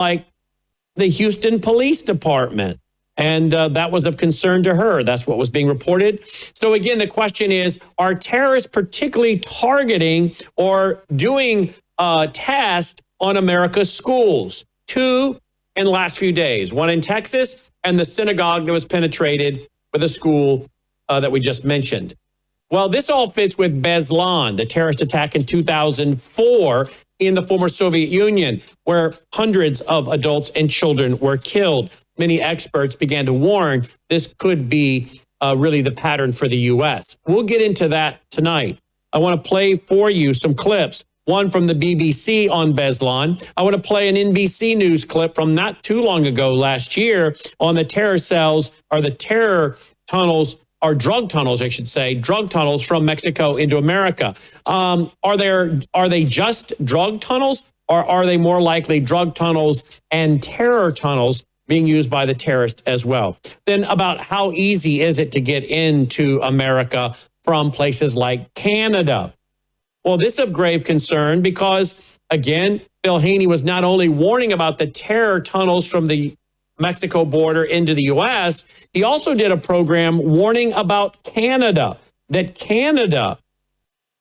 like the Houston Police Department. And that was of concern to her. That's what was being reported. So again, the question is, are terrorists particularly targeting or doing tests on America's schools? 2 in the last few days, 1 in Texas and the synagogue that was penetrated with a school that we just mentioned. Well, this all fits with Beslan, the terrorist attack in 2004 in the former Soviet Union, where hundreds of adults and children were killed. Many experts began to warn this could be really the pattern for the U.S. We'll get into that tonight. I want to play for you some clips, one from the BBC on Beslan. I want to play an NBC News clip from not too long ago last year on the terror cells or the terror tunnels, or drug tunnels, I should say, drug tunnels from Mexico into America. Are they just drug tunnels, or are they more likely drug tunnels and terror tunnels being used by the terrorists as well? Then about how easy is it to get into America from places like Canada? Well, this is of grave concern because, again, Bill Haney was not only warning about the terror tunnels from the Mexico border into the U.S., he also did a program warning about Canada, that Canada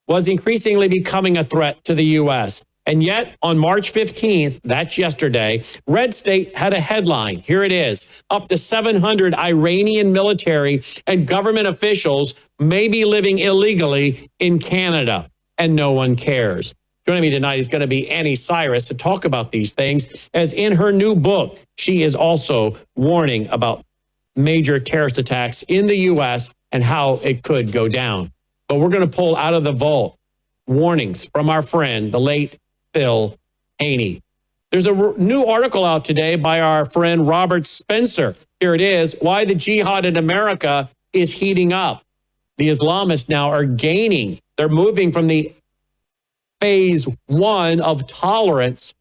was increasingly becoming a threat to the U.S. And yet, on March 15th, that's yesterday, Red State had a headline. Here it is. Up to 700 Iranian military and government officials may be living illegally in Canada, and no one cares. Joining me tonight is going to be Anni Cyrus to talk about these things, as in her new book, she is also warning about major terrorist attacks in the U.S. and how it could go down. But we're going to pull out of the vault warnings from our friend, the late Bill Haney. There's a new article out today by our friend Robert Spencer. Here it is, Why the Jihad in America is Heating Up. The Islamists now are gaining. They're moving from the phase 1 of tolerance.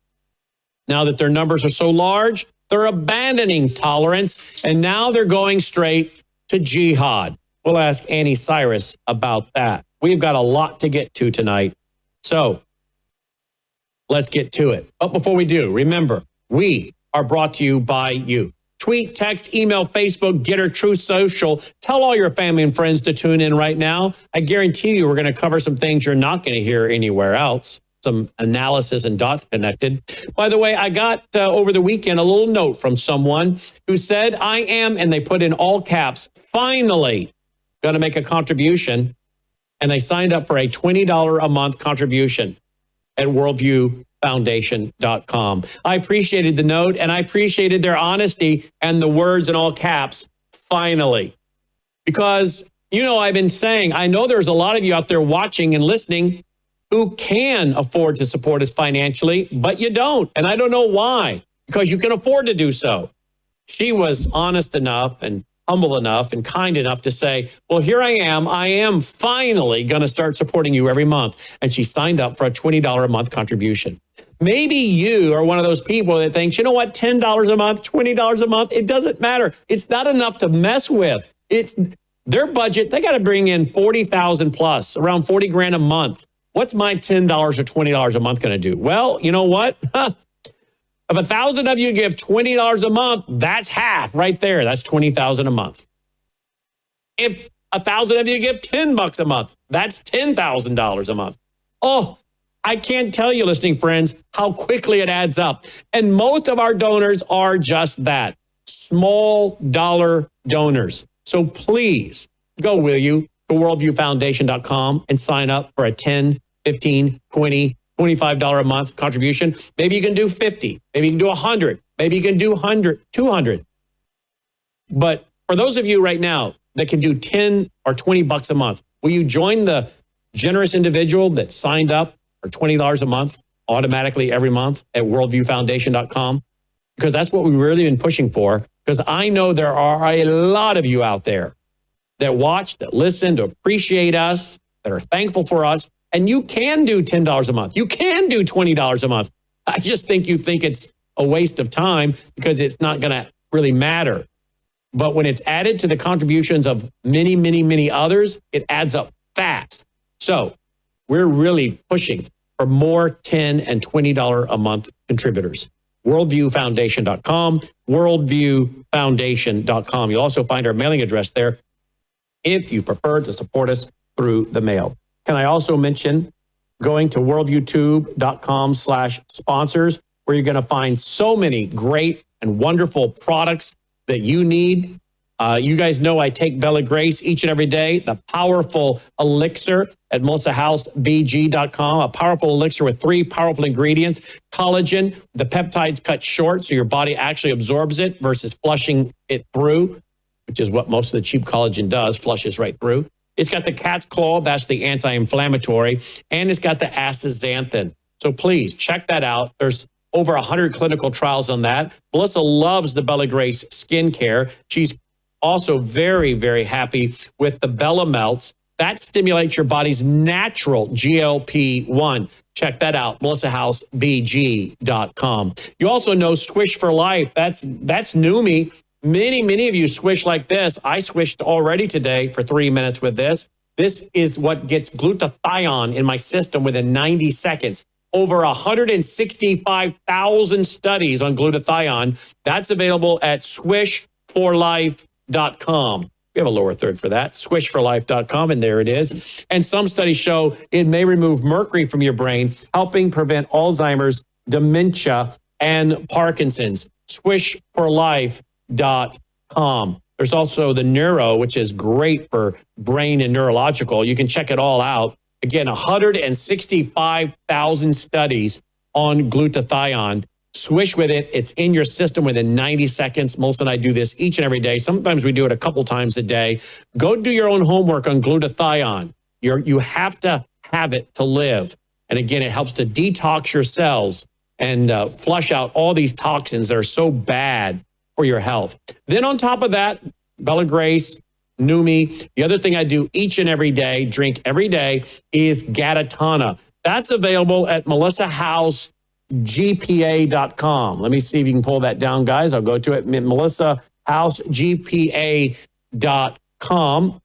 Now that their numbers are so large, they're abandoning tolerance, and now they're going straight to jihad. We'll ask Anni Cyrus about that. We've got a lot to get to tonight, so let's get to it. But before we do, remember, we are brought to you by you. Tweet, text, email, Facebook, Getter, Truth Social. Tell all your family and friends to tune in right now. I guarantee you we're going to cover some things you're not going to hear anywhere else. Some analysis and dots connected. By the way, I got over the weekend a little note from someone who said, I am, and they put in all caps, finally going to make a contribution. And they signed up for a $20 a month contribution at worldviewfoundation.com. I appreciated the note, and I appreciated their honesty and the words in all caps, finally. Because, you know, I've been saying, I know there's a lot of you out there watching and listening who can afford to support us financially, but you don't. And I don't know why, because you can afford to do so. She was honest enough and humble enough and kind enough to say, well, here I am finally going to start supporting you every month. And she signed up for a $20 a month contribution. Maybe you are one of those people that thinks, you know what, $10 a month, $20 a month, it doesn't matter. It's not enough to mess with. It's their budget. They got to bring in 40,000 plus, around 40 grand a month. What's my $10 or $20 a month going to do? Well, you know what? If 1,000 of you give $20 a month, that's half right there. That's $20,000 a month. If 1,000 of you give $10 a month, that's $10,000 a month. Oh, I can't tell you, listening friends, how quickly it adds up. And most of our donors are just that, small dollar donors. So please go, will you, to worldviewfoundation.com and sign up for a $10, $15, $20, $25 a month contribution. Maybe you can do 50. Maybe you can do 100. Maybe you can do 100, 200. But for those of you right now that can do 10 or $20 a month, will you join the generous individual that signed up for $20 a month automatically every month at worldviewfoundation.com? Because that's what we've really been pushing for. Because I know there are a lot of you out there that watch, that listen, to appreciate us, that are thankful for us. And you can do $10 a month. You can do $20 a month. I just think you think it's a waste of time because it's not going to really matter. But when it's added to the contributions of many, many, many others, it adds up fast. So we're really pushing for more $10 and $20 a month contributors. worldviewfoundation.com, worldviewfoundation.com. You'll also find our mailing address there if you prefer to support us through the mail. Can I also mention going to worldviewtube.com/sponsors, where you're going to find so many great and wonderful products that you need. You guys know I take Bella Grace each and every day, the powerful elixir at melissahousebg.com, a powerful elixir with 3 powerful ingredients: collagen, the peptides cut short so your body actually absorbs it versus flushing it through, which is what most of the cheap collagen does, flushes right through. It's got the cat's claw, that's the anti-inflammatory, and it's got the astaxanthin. So please check that out. There's over 100 clinical trials on that. Melissa loves the Bella Grace skincare. She's also very, very happy with the Bella Melts. That stimulates your body's natural GLP-1. Check that out, melissahousebg.com. You also know Swish for Life. That's Numi. Many of you swish like this. I swished already today for 3 minutes with this. This is what gets glutathione in my system within 90 seconds. Over 165,000 studies on glutathione. That's available at swishforlife.com. We have a lower third for that, swishforlife.com, and there it is. And some studies show it may remove mercury from your brain, helping prevent Alzheimer's, dementia, and Parkinson's. Swishforlife.com. There's also the Neuro, which is great for brain and neurological. You can check it all out. Again, 165,000 studies on glutathione. Swish with it. It's in your system within 90 seconds. Melissa and I do this each and every day. Sometimes we do it a couple times a day. Go do your own homework on glutathione. You have to have it to live. And again, it helps to detox your cells and flush out all these toxins that are so bad for your health. Then on top of that, Bella Grace, Numi. The other thing I do each and every day, drink every day, is Gatatana. That's available at melissahousegpa.com. Let me see if you can pull that down, guys. I'll go to it, melissahousegpa.com.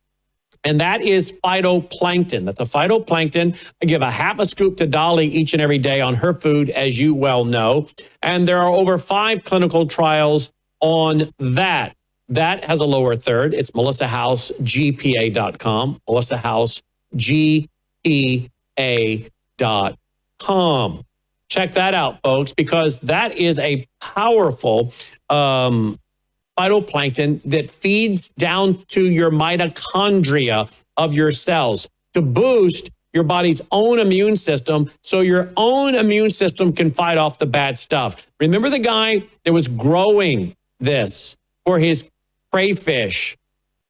And that is phytoplankton. That's a phytoplankton. I give a half a scoop to Dolly each and every day on her food, as you well know. And there are over 5 clinical trials on that. That has a lower third. It's melissahousegpa.com, melissahousegpa.com. Check that out, folks, because that is a powerful phytoplankton that feeds down to your mitochondria of your cells to boost your body's own immune system so your own immune system can fight off the bad stuff. Remember the guy that was growing this for his crayfish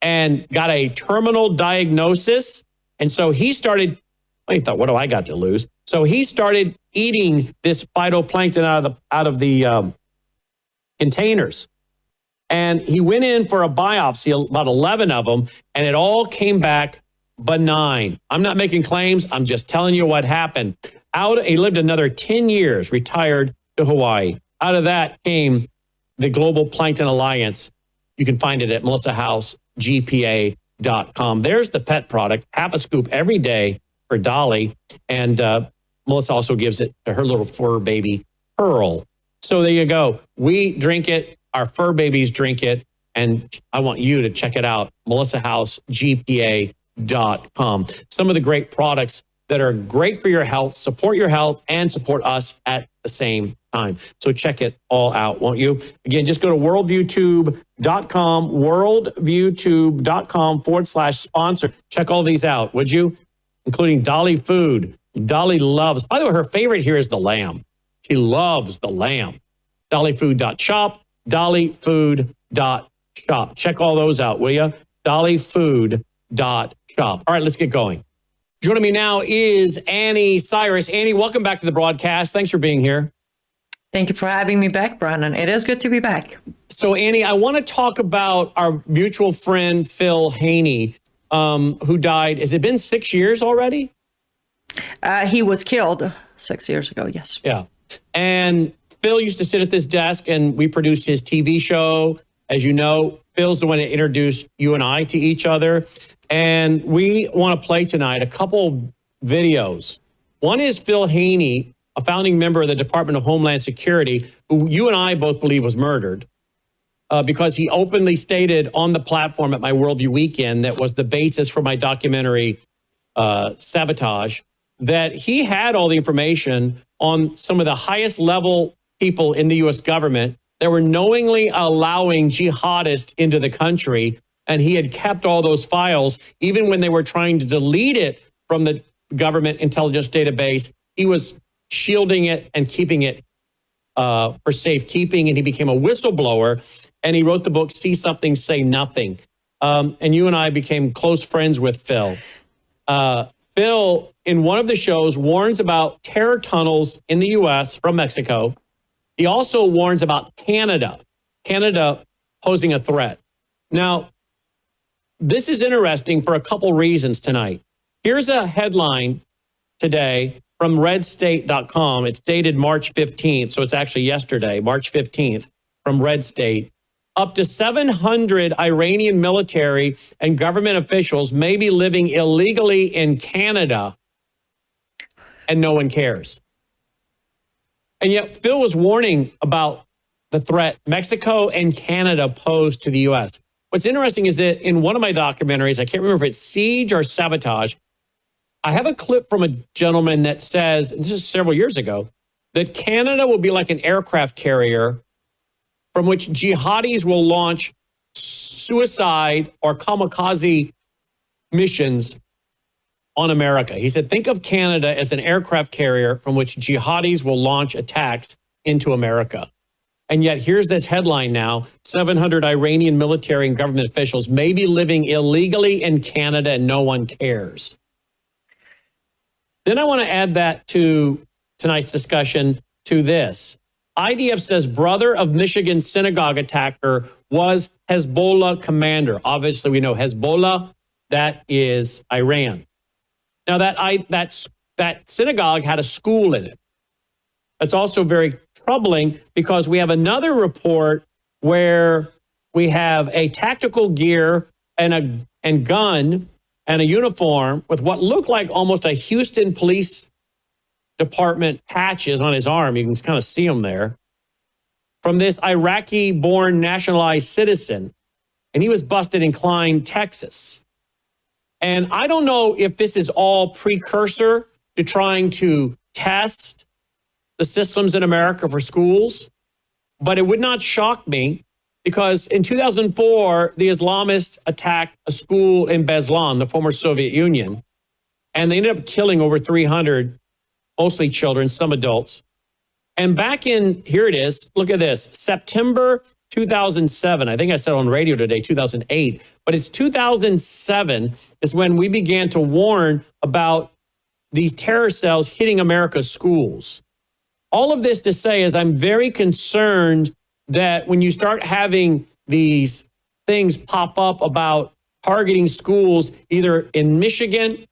and got a terminal diagnosis? And so he started, he thought, what do I got to lose? So he started eating this phytoplankton out of the containers. And he went in for a biopsy, about 11 of them, and it all came back benign. I'm not making claims. I'm just telling you what happened. He lived another 10 years, retired to Hawaii. Out of that came the Global Plankton Alliance. You can find it at melissahousegpa.com. There's the pet product, half a scoop every day for Dolly. And Melissa also gives it to her little fur baby, Pearl. So there you go. We drink it. Our fur babies drink it, and I want you to check it out, melissahousegpa.com. Some of the great products that are great for your health, support your health, and support us at the same time. So check it all out, won't you? Again, just go to worldviewtube.com, worldviewtube.com/sponsor. Check all these out, would you? Including Dolly Food. Dolly loves, by the way, her favorite here is the lamb. She loves the lamb. Dollyfood.shop. Dollyfood.shop. Check all those out, will you? Dollyfood.shop. All right, let's get going. Joining me now is Anni Cyrus. Anni, welcome back to the broadcast. Thanks for being here. Thank you for having me back, Brandon. It is good to be back. So, Anni, I want to talk about our mutual friend, Phil Haney, who died. Has it been 6 years already? He was killed 6 years ago, yes. Yeah. And Phil used to sit at this desk and we produced his TV show. As you know, Phil's the one that introduced you and I to each other. And we want to play tonight a couple videos. One is Phil Haney, a founding member of the Department of Homeland Security, who who you and I both believe was murdered, because he openly stated on the platform at my Worldview Weekend that was the basis for my documentary, Sabotage, that he had all the information on some of the highest level people in the U.S. government that were knowingly allowing jihadists into the country. And he had kept all those files, even when they were trying to delete it from the government intelligence database. He was shielding it and keeping it for safekeeping. And he became a whistleblower. And he wrote the book, See Something, Say Nothing. And you and I became close friends with Phil. Phil, in one of the shows, warns about terror tunnels in the U.S. from Mexico. He also warns about Canada posing a threat. Now, this is interesting for a couple reasons tonight. Here's a headline today from redstate.com. It's dated March 15th, so it's actually yesterday, March 15th, from Red State. Up to 700 Iranian military and government officials may be living illegally in Canada, and no one cares. And yet Phil was warning about the threat Mexico and Canada pose to the U.S. What's interesting is that in one of my documentaries, I can't remember if it's Siege or Sabotage, I have a clip from a gentleman that says, this is several years ago, that Canada will be like an aircraft carrier from which jihadis will launch suicide or kamikaze missions on America. He said, think of Canada as an aircraft carrier from which jihadis will launch attacks into America. And yet here's this headline now, 700 Iranian military and government officials may be living illegally in Canada and no one cares. Then I want to add that to tonight's discussion to this. IDF says brother of Michigan synagogue attacker was Hezbollah commander. Obviously, we know Hezbollah, that is Iran. Now, that synagogue had a school in it. That's also very troubling because we have another report where we have a tactical gear and gun and a uniform with what looked like almost a Houston Police Department patches on his arm. You can kind of see him there. From this Iraqi-born nationalized citizen. And he was busted in Klein, Texas. And I don't know if this is all precursor to trying to test the systems in America for schools, but it would not shock me because in 2004, the Islamists attacked a school in Beslan, the former Soviet Union, and they ended up killing over 300, mostly children, some adults. And back in, here it is, look at this, September 2007, I think I said on radio today, 2008, but it's 2007 is when we began to warn about these terror cells hitting America's schools. All of this to say is I'm very concerned that when you start having these things pop up about targeting schools, either in Michigan,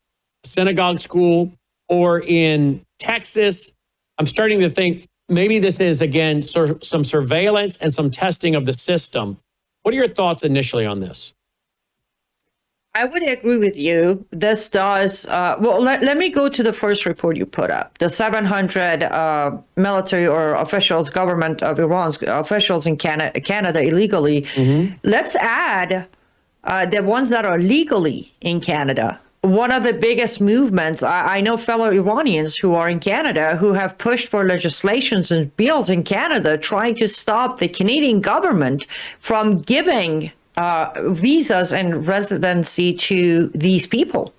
synagogue school, or in Texas, I'm starting to think maybe this is, again, some surveillance and some testing of the system. What are your thoughts initially on this? I would agree with you. This does, let me go to the first report you put up. The 700 military or officials, government of Iran's officials in Canada illegally. Mm-hmm. Let's add the ones that are legally in Canada. One of the biggest movements, I know fellow Iranians who are in Canada who have pushed for legislations and bills in Canada trying to stop the Canadian government from giving visas and residency to these people.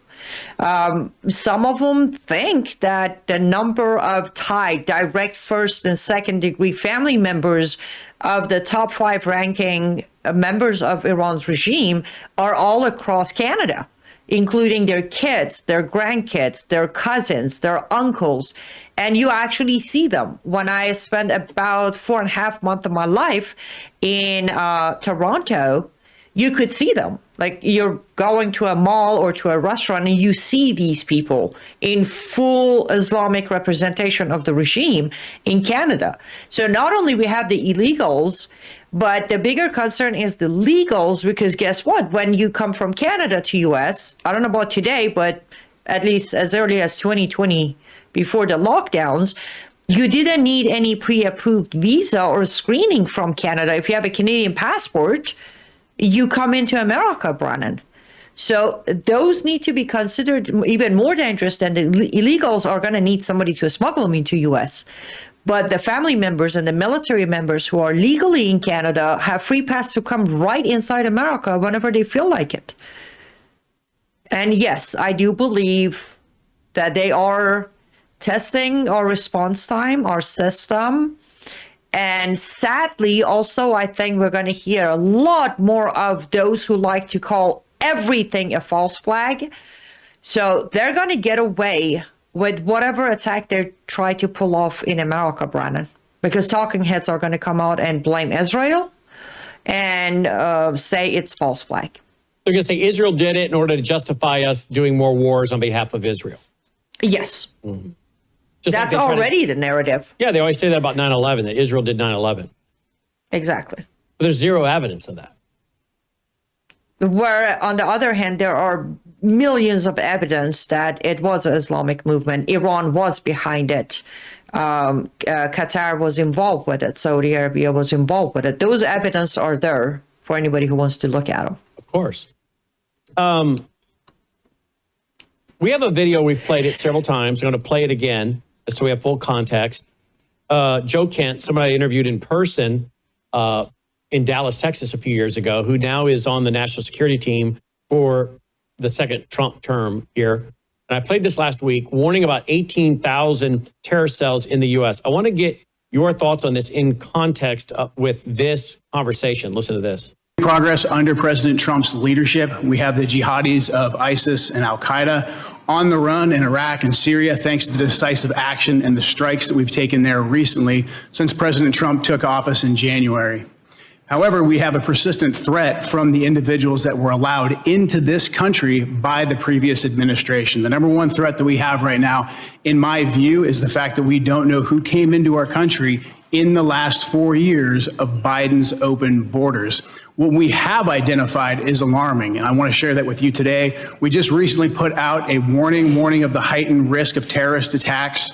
Some of them think that the number of tied direct first and second degree family members of the top 5 ranking members of Iran's regime are all across Canada, including their kids, their grandkids, their cousins, their uncles. And you actually see them. When I spent about 4.5 months of my life in Toronto, you could see them. Like you're going to a mall or to a restaurant and you see these people in full Islamic representation of the regime in Canada. So not only we have the illegals, but the bigger concern is the legals, because guess what? When you come from Canada to US, I don't know about today, but at least as early as 2020, before the lockdowns, You didn't need any pre-approved visa or screening from Canada. If you have a Canadian passport, you come into America, Brennan. So those need to be considered even more dangerous than the illegals are going to need somebody to smuggle them into U.S. But the family members and the military members who are legally in Canada have free pass to come right inside America whenever they feel like it. And yes, I do believe that they are testing our response time, our system. And sadly, also, I think we're going to hear a lot more of those who like to call everything a false flag. So they're going to get away with whatever attack they try to pull off in America, Brandon, because talking heads are going to come out and blame Israel and say it's false flag. They're going to say Israel did it in order to justify us doing more wars on behalf of Israel. Yes. Mm-hmm. That's like already the narrative. Yeah, they always say that about 9/11, that Israel did 9/11. Exactly. But there's zero evidence of that. Where, on the other hand, there are millions of evidence that it was an Islamic movement. Iran was behind it. Qatar was involved with it. Saudi Arabia was involved with it. Those evidence are there for anybody who wants to look at them. Of course. We have a video. We've played it several times. We're going to play it again so we have full context. Joe Kent, somebody I interviewed in person in Dallas, Texas a few years ago, who now is on the national security team for the second Trump term here. And I played this last week, warning about 18,000 terrorist cells in the U.S. I want to get your thoughts on this in context with this conversation. Listen to this. Progress under President Trump's leadership. We have the jihadis of ISIS and al-Qaeda on the run in Iraq and Syria, thanks to the decisive action and the strikes that we've taken there recently since President Trump took office in January. However, we have a persistent threat from the individuals that were allowed into this country by the previous administration. The number one threat that we have right now, in my view, is the fact that we don't know who came into our country in the last 4 years of Biden's open borders. What we have identified is alarming, and I want to share that with you today. We just recently put out a warning of the heightened risk of terrorist attacks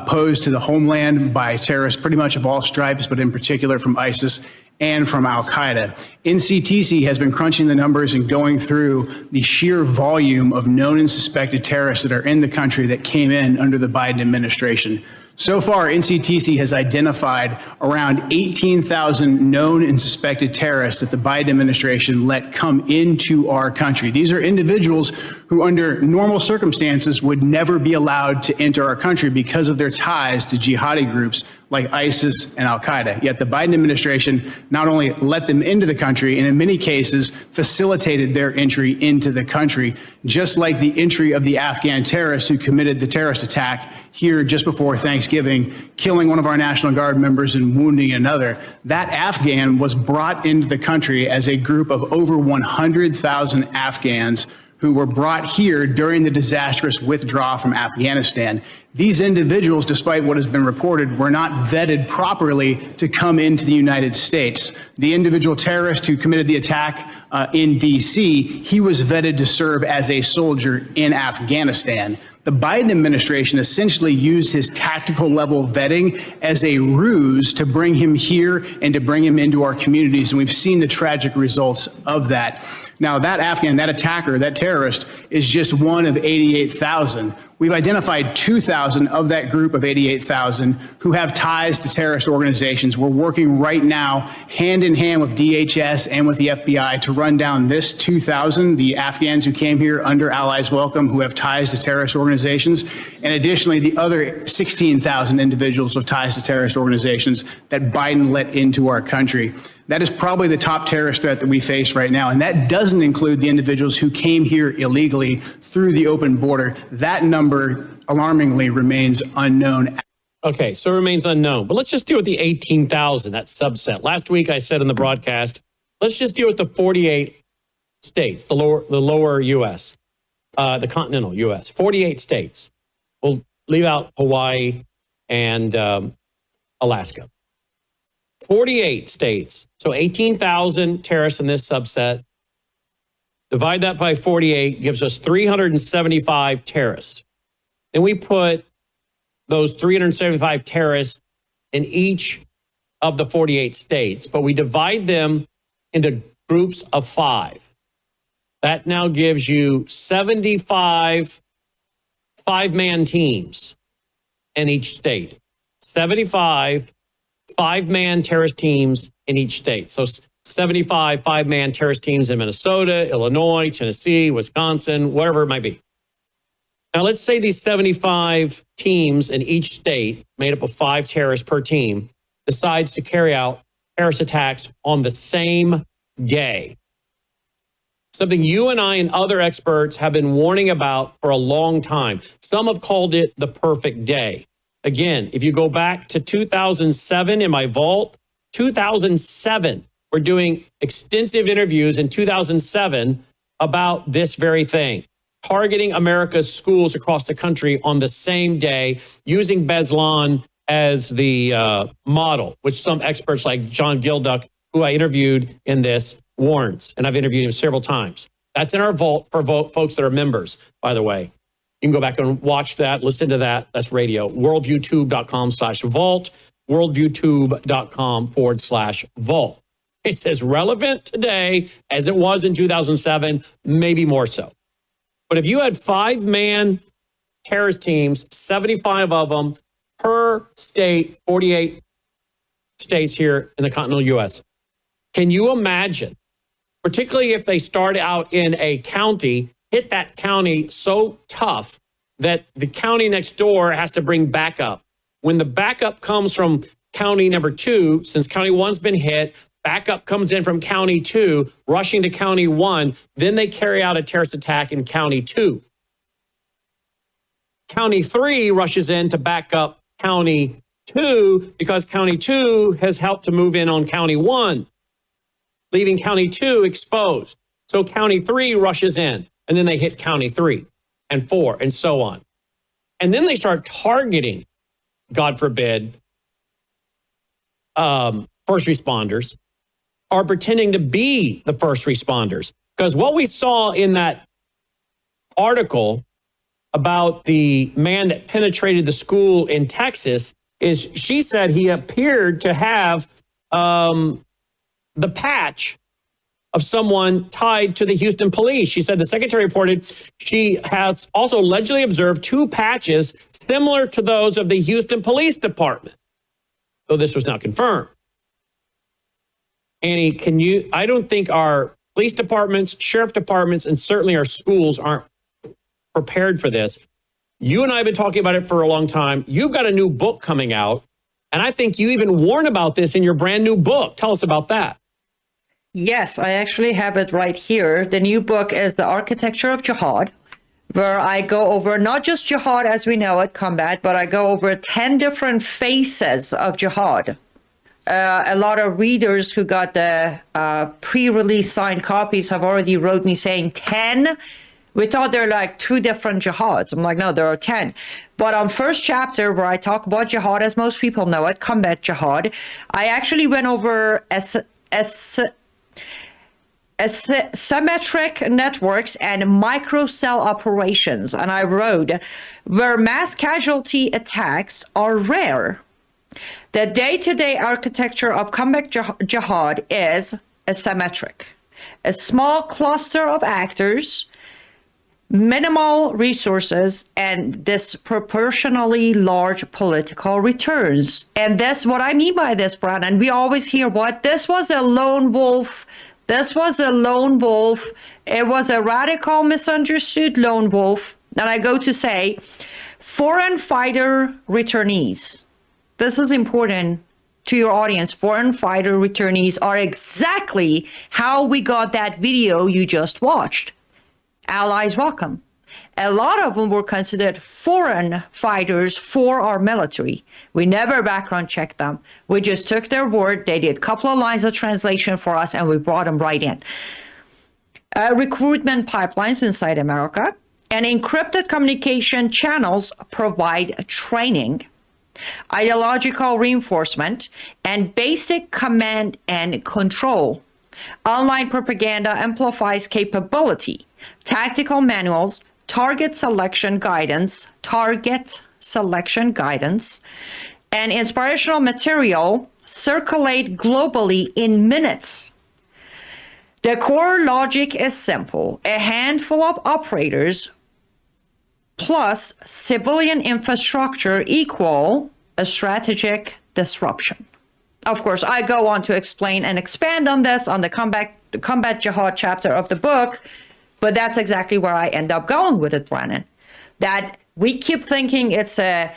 posed to the homeland by terrorists pretty much of all stripes, but in particular from ISIS and from al-Qaeda. NCTC has been crunching the numbers and going through the sheer volume of known and suspected terrorists that are in the country that came in under the Biden administration. So far, NCTC has identified around 18,000 known and suspected terrorists that the Biden administration let come into our country. These are individuals who, under normal circumstances, would never be allowed to enter our country because of their ties to jihadi groups like ISIS and al-Qaeda. Yet the Biden administration not only let them into the country, and in many cases facilitated their entry into the country, just like the entry of the Afghan terrorists who committed the terrorist attack here just before Thanksgiving, killing one of our National Guard members and wounding another. That Afghan was brought into the country as a group of over 100,000 Afghans who were brought here during the disastrous withdrawal from Afghanistan. These individuals, despite what has been reported, were not vetted properly to come into the United States. The individual terrorist who committed the attack in D.C., he was vetted to serve as a soldier in Afghanistan. The Biden administration essentially used his tactical level vetting as a ruse to bring him here and to bring him into our communities. And we've seen the tragic results of that. Now, that Afghan, that attacker, that terrorist is just one of 88,000. We've identified 2,000 of that group of 88,000 who have ties to terrorist organizations. We're working right now hand in hand with DHS and with the FBI to run down this 2,000, the Afghans who came here under Allies Welcome, who have ties to terrorist organizations, and additionally the other 16,000 individuals with ties to terrorist organizations that Biden let into our country. That is probably the top terrorist threat that we face right now. And that doesn't include the individuals who came here illegally through the open border. That number, alarmingly, remains unknown. Okay, so it remains unknown. But let's just deal with the 18,000, that subset. Last week I said in the broadcast, let's just deal with the 48 states, the lower U.S., the continental U.S., 48 states. We'll leave out Hawaii and Alaska. 48 states. So 18,000 terrorists in this subset. Divide that by 48 gives us 375 terrorists. Then we put those 375 terrorists in each of the 48 states, but we divide them into groups of 5. That now gives you 75 5-man teams in each state. 75 5-man terrorist teams in each state. So 75 5-man terrorist teams in Minnesota, Illinois, Tennessee, Wisconsin, whatever it might be. Now, let's say these 75 teams in each state, made up of 5 terrorists per team, decides to carry out terrorist attacks on the same day. Something you and I and other experts have been warning about for a long time. Some have called it the perfect day. Again, if you go back to 2007 in my vault, 2007, we're doing extensive interviews in 2007 about this very thing, targeting America's schools across the country on the same day, using Beslan as the model, which some experts like John Gilduck, who I interviewed in this, warns. And I've interviewed him several times. That's in our vault for folks that are members, by the way. You can go back and watch that, listen to that. That's radio. Worldviewtube.com/vault, worldviewtube.com/vault. It's as relevant today as it was in 2007, maybe more so. But if you had 5-man terrorist teams, 75 of them per state, 48 states here in the continental U.S., can you imagine, particularly if they start out in a county, hit that county so tough that the county next door has to bring backup? When the backup comes from county number 2, since county 1's been hit, backup comes in from county 2, rushing to county 1, then they carry out a terrorist attack in county 2. County 3 rushes in to back up county 2 because county 2 has helped to move in on county 1, leaving county 2 exposed. So county 3 rushes in, and then they hit county 3 and 4 and so on. And then they start targeting, God forbid, first responders, are pretending to be the first responders. Because what we saw in that article about the man that penetrated the school in Texas is she said he appeared to have the patch of someone tied to the Houston police. She said the secretary reported she has also allegedly observed 2 patches similar to those of the Houston Police Department, though this was not confirmed. Annie, I don't think our police departments, sheriff departments, and certainly our schools aren't prepared for this. You and I have been talking about it for a long time. You've got a new book coming out, and I think you even warn about this in your brand new book. Tell us about that. Yes, I actually have it right here. The new book is The Architecture of Jihad, where I go over not just jihad as we know it, combat, but I go over 10 different phases of jihad. A lot of readers who got the pre-release signed copies have already wrote me saying 10. We thought there are like 2 different jihads. I'm like, no, there are 10. But on first chapter, where I talk about jihad as most people know it, combat jihad, I actually went over asymmetric networks and microcell operations. And I wrote, where mass casualty attacks are rare, the day-to-day architecture of combat jihad is asymmetric. A small cluster of actors, minimal resources, and disproportionately large political returns. And that's what I mean by this, Brad. And we always hear what? This was a lone wolf. This was a lone wolf. It was a radical, misunderstood lone wolf. And I go to say, foreign fighter returnees. This is important to your audience. Foreign fighter returnees are exactly how we got that video you just watched. Allies welcome. A lot of them were considered foreign fighters for our military. We never background checked them. We just took their word. They did a couple of lines of translation for us, and we brought them right in. Recruitment pipelines inside America and encrypted communication channels provide training, ideological reinforcement, and basic command and control. Online propaganda amplifies capability. Tactical manuals, target selection guidance, selection guidance and inspirational material circulate globally in minutes. The core logic is simple. A handful of operators plus civilian infrastructure equal a strategic disruption. Of course, I go on to explain and expand on this on the combat jihad chapter of the book, but that's exactly where I end up going with it, Brennan. That we keep thinking it's a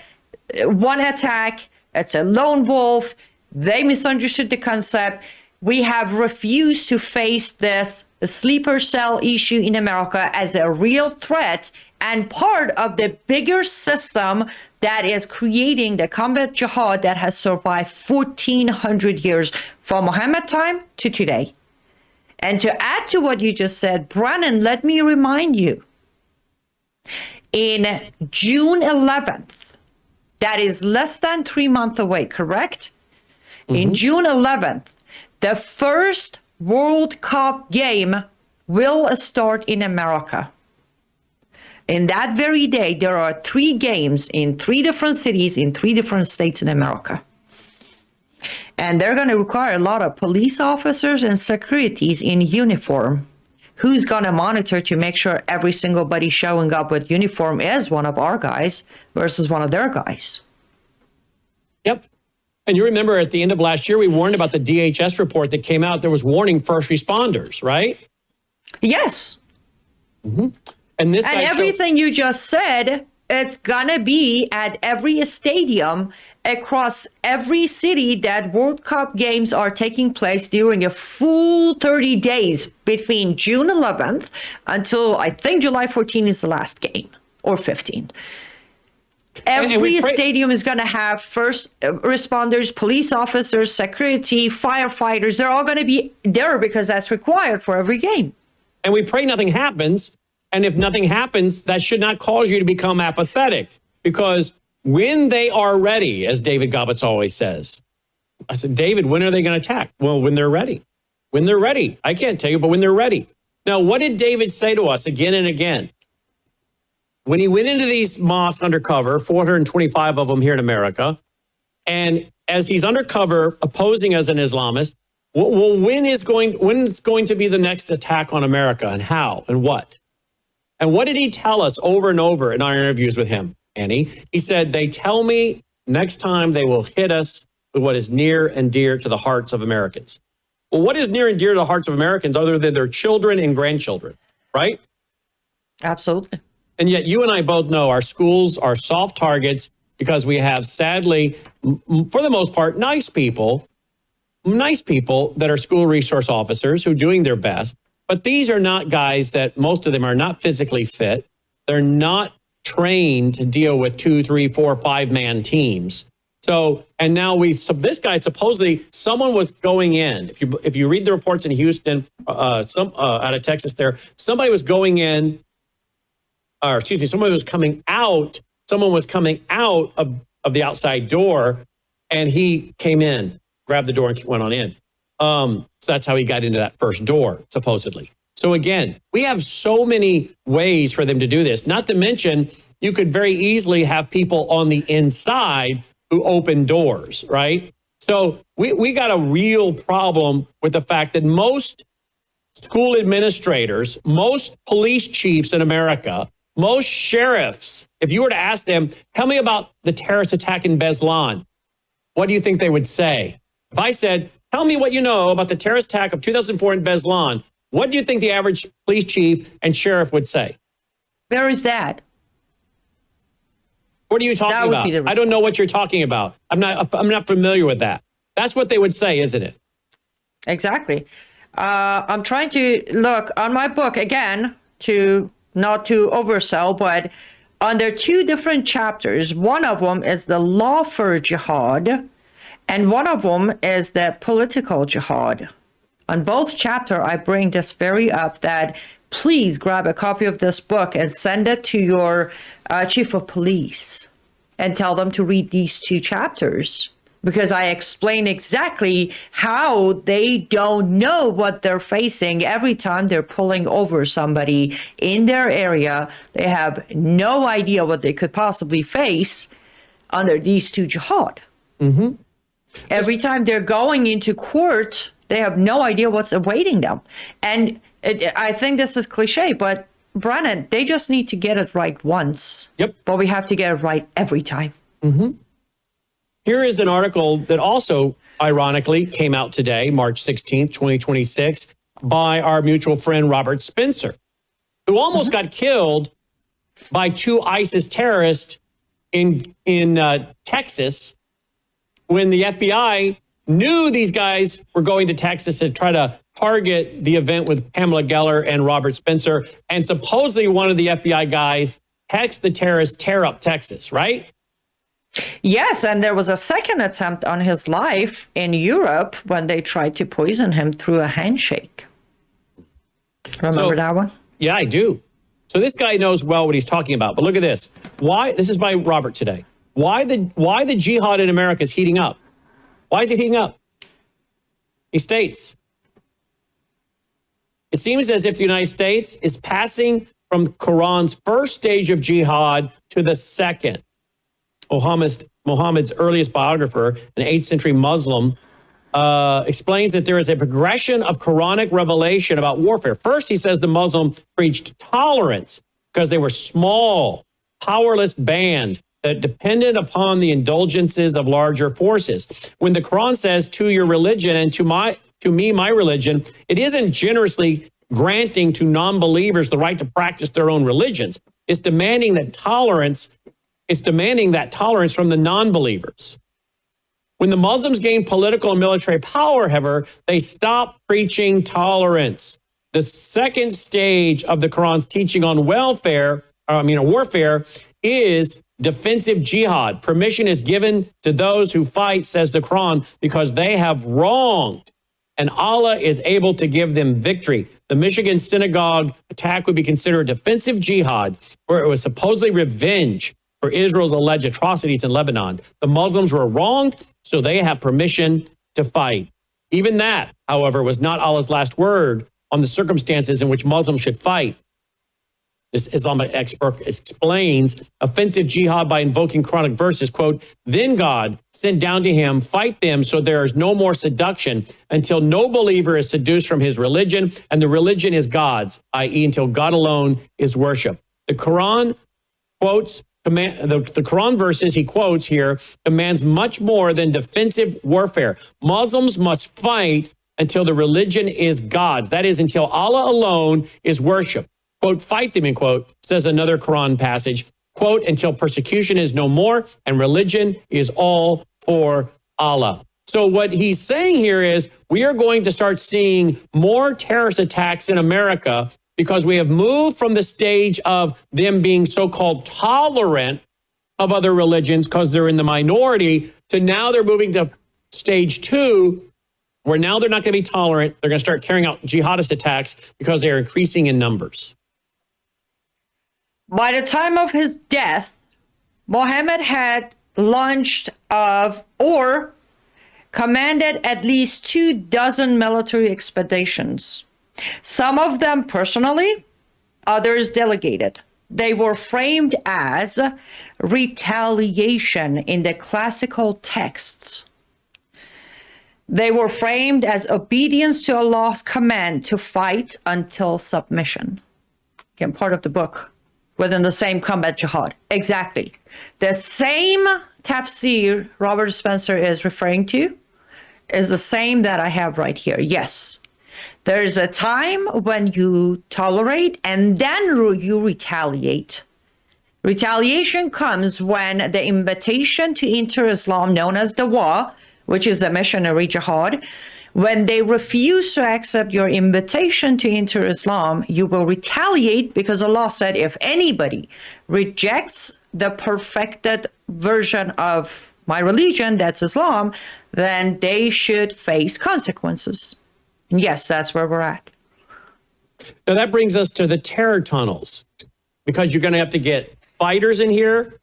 one attack, it's a lone wolf. They misunderstood the concept. We have refused to face this sleeper cell issue in America as a real threat and part of the bigger system that is creating the combat jihad that has survived 1,400 years from Muhammad time to today. And to add to what you just said, Brennan, let me remind you, in June 11th, that is less than 3 months away, correct? Mm-hmm. In June 11th, the first World Cup game will start in America. In that very day, there are 3 games in 3 different cities in 3 different states in America. And they're going to require a lot of police officers and securities in uniform. Who's going to monitor to make sure every single buddy showing up with uniform is one of our guys versus one of their guys? Yep. And you remember at the end of last year, we warned about the DHS report that came out. There was warning first responders, right? Yes. Mm-hmm. And everything you just said, it's going to be at every stadium across every city that World Cup games are taking place during a full 30 days between June 11th until I think July 14th is the last game, or 15th. Every stadium is going to have first responders, police officers, security, firefighters. They're all going to be there because that's required for every game. And we pray nothing happens. And if nothing happens, that should not cause you to become apathetic, because when they are ready, as David Gobbets always says, I said, David, when are they going to attack? Well, when they're ready. When they're ready. I can't tell you, but when they're ready. Now, what did David say to us again and again? When he went into these mosques undercover, 425 of them here in America, and as he's undercover opposing as an Islamist, well, when is going to be the next attack on America, and how and what? And what did he tell us over and over in our interviews with him, Annie? He said, they tell me next time they will hit us with what is near and dear to the hearts of Americans. Well, what is near and dear to the hearts of Americans other than their children and grandchildren, right? Absolutely. And yet you and I both know our schools are soft targets because we have, sadly, for the most part, nice people that are school resource officers who are doing their best. But these are not guys that, most of them are not physically fit. They're not trained to deal with 2, 3, 4, 5-man teams. So, and now this guy, supposedly someone was going in. If you read the reports in Houston, out of Texas there, somebody was going in, or excuse me, someone was coming out. Someone was coming out of the outside door, and he came in, grabbed the door and went on in. So that's how he got into that first door, supposedly. So again, we have so many ways for them to do this. Not to mention, you could very easily have people on the inside who open doors, right? So we got a real problem with the fact that most school administrators, most police chiefs in America, most sheriffs, if you were to ask them, tell me about the terrorist attack in Beslan, what do you think they would say? If I said, tell me what you know about the terrorist attack of 2004 in Beslan, what do you think the average police chief and sheriff would say? Where is that? What are you talking about? I don't know what you're talking about. I'm not familiar with that. That's what they would say, isn't it? Exactly. I'm trying to look on my book again to not to oversell, but under 2 different chapters. One of them is the law for jihad, and one of them is the political jihad. On both chapters, I bring this very up that please grab a copy of this book and send it to your chief of police and tell them to read these 2 chapters, because I explain exactly how they don't know what they're facing every time they're pulling over somebody in their area. They have no idea what they could possibly face under these two jihad. Mm-hmm. Every time they're going into court, they have no idea what's awaiting them. And I think this is cliche, but Brennan, they just need to get it right once. Yep. But we have to get it right every time. Mm-hmm. Here is an article that also, ironically, came out today, March 16th, 2026, by our mutual friend Robert Spencer, who almost got killed by two ISIS terrorists in Texas when the FBI knew these guys were going to Texas to try to target the event with Pamela Geller and Robert Spencer. And supposedly one of the FBI guys texted the terrorists, tear up Texas, right? Yes, and there was a second attempt on his life in Europe when they tried to poison him through a handshake. Remember that one? Yeah, I do. So this guy knows well what he's talking about. But look at this. Why? This is by Robert today. Why the jihad in America is heating up? Why is it heating up? He states, it seems as if the United States is passing from Quran's first stage of jihad to the second. Muhammad's earliest biographer, an 8th century Muslim, explains that there is a progression of Quranic revelation about warfare. First, he says the Muslim preached tolerance because they were small, powerless band that depended upon the indulgences of larger forces. When the Quran says to your religion and to me, my religion, it isn't generously granting to non-believers the right to practice their own religions. It's demanding that tolerance from the non-believers. When the Muslims gained political and military power, however, they stopped preaching tolerance. The second stage of the Quran's teaching on warfare is defensive jihad. Permission is given to those who fight, says the Quran, because they have wronged, and Allah is able to give them victory. The Michigan synagogue attack would be considered defensive jihad, where it was supposedly revenge for Israel's alleged atrocities in Lebanon. The Muslims were wronged, so they have permission to fight. Even that, however, was not Allah's last word on the circumstances in which Muslims should fight. This Islamic expert explains offensive jihad by invoking Quranic verses, quote, then God sent down to him, fight them so there is no more seduction until no believer is seduced from his religion, and the religion is God's, i.e. until God alone is worshiped. The Quran quotes the Quran verses he quotes here commands much more than defensive warfare. Muslims must fight until the religion is God's. That is, until Allah alone is worshipped. Quote, fight them, end quote, says another Quran passage. Quote, until persecution is no more and religion is all for Allah. So what he's saying here is we are going to start seeing more terrorist attacks in America because we have moved from the stage of them being so-called tolerant of other religions because they're in the minority to now they're moving to stage 2, where now they're not going to be tolerant. They're going to start carrying out jihadist attacks because they are increasing in numbers. By the time of his death, Mohammed had launched or commanded at least 24 military expeditions. Some of them personally, others delegated. They were framed as retaliation in the classical texts. They were framed as obedience to Allah's command to fight until submission. Again, part of the book, within the same combat jihad. Exactly. The same tafsir Robert Spencer is referring to is the same that I have right here. Yes. There's a time when you tolerate and then you retaliate. Retaliation comes when the invitation to enter Islam, known as Dawa, which is a missionary jihad, when they refuse to accept your invitation to enter Islam, you will retaliate because Allah said if anybody rejects the perfected version of my religion, that's Islam, then they should face consequences. And yes, that's where we're at. Now that brings us to the terror tunnels, because you're going to have to get fighters in here.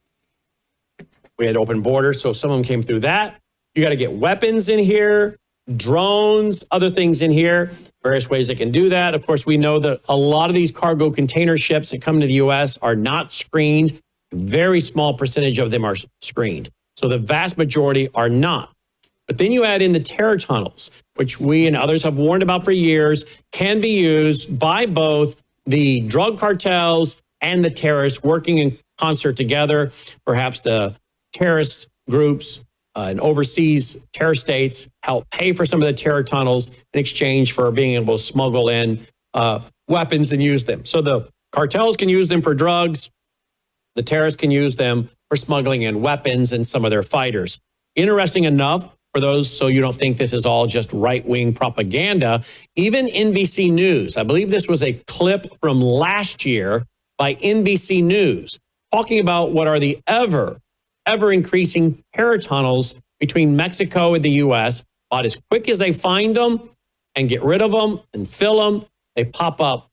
We had open borders, so if someone came through that, You got to get weapons in here, drones, other things in here, various ways they can do that. Of course, we know that a lot of these cargo container ships that come to the U.S. are not screened. Very small percentage of them are screened. So the vast majority are not. But then you add in the terror tunnels, which we and others have warned about for years, can be used by both the drug cartels and the terrorists working in concert together. Perhaps the terrorist groups and overseas terror states help pay for some of the terror tunnels in exchange for being able to smuggle in weapons and use them. So the cartels can use them for drugs. The terrorists can use them for smuggling in weapons and some of their fighters. Interesting enough, for those, so you don't think this is all just right-wing propaganda, even NBC News, I believe this was a clip from last year by NBC News, talking about what are the ever increasing terror tunnels between Mexico and the U.S. About as quick as they find them and get rid of them and fill them, they pop up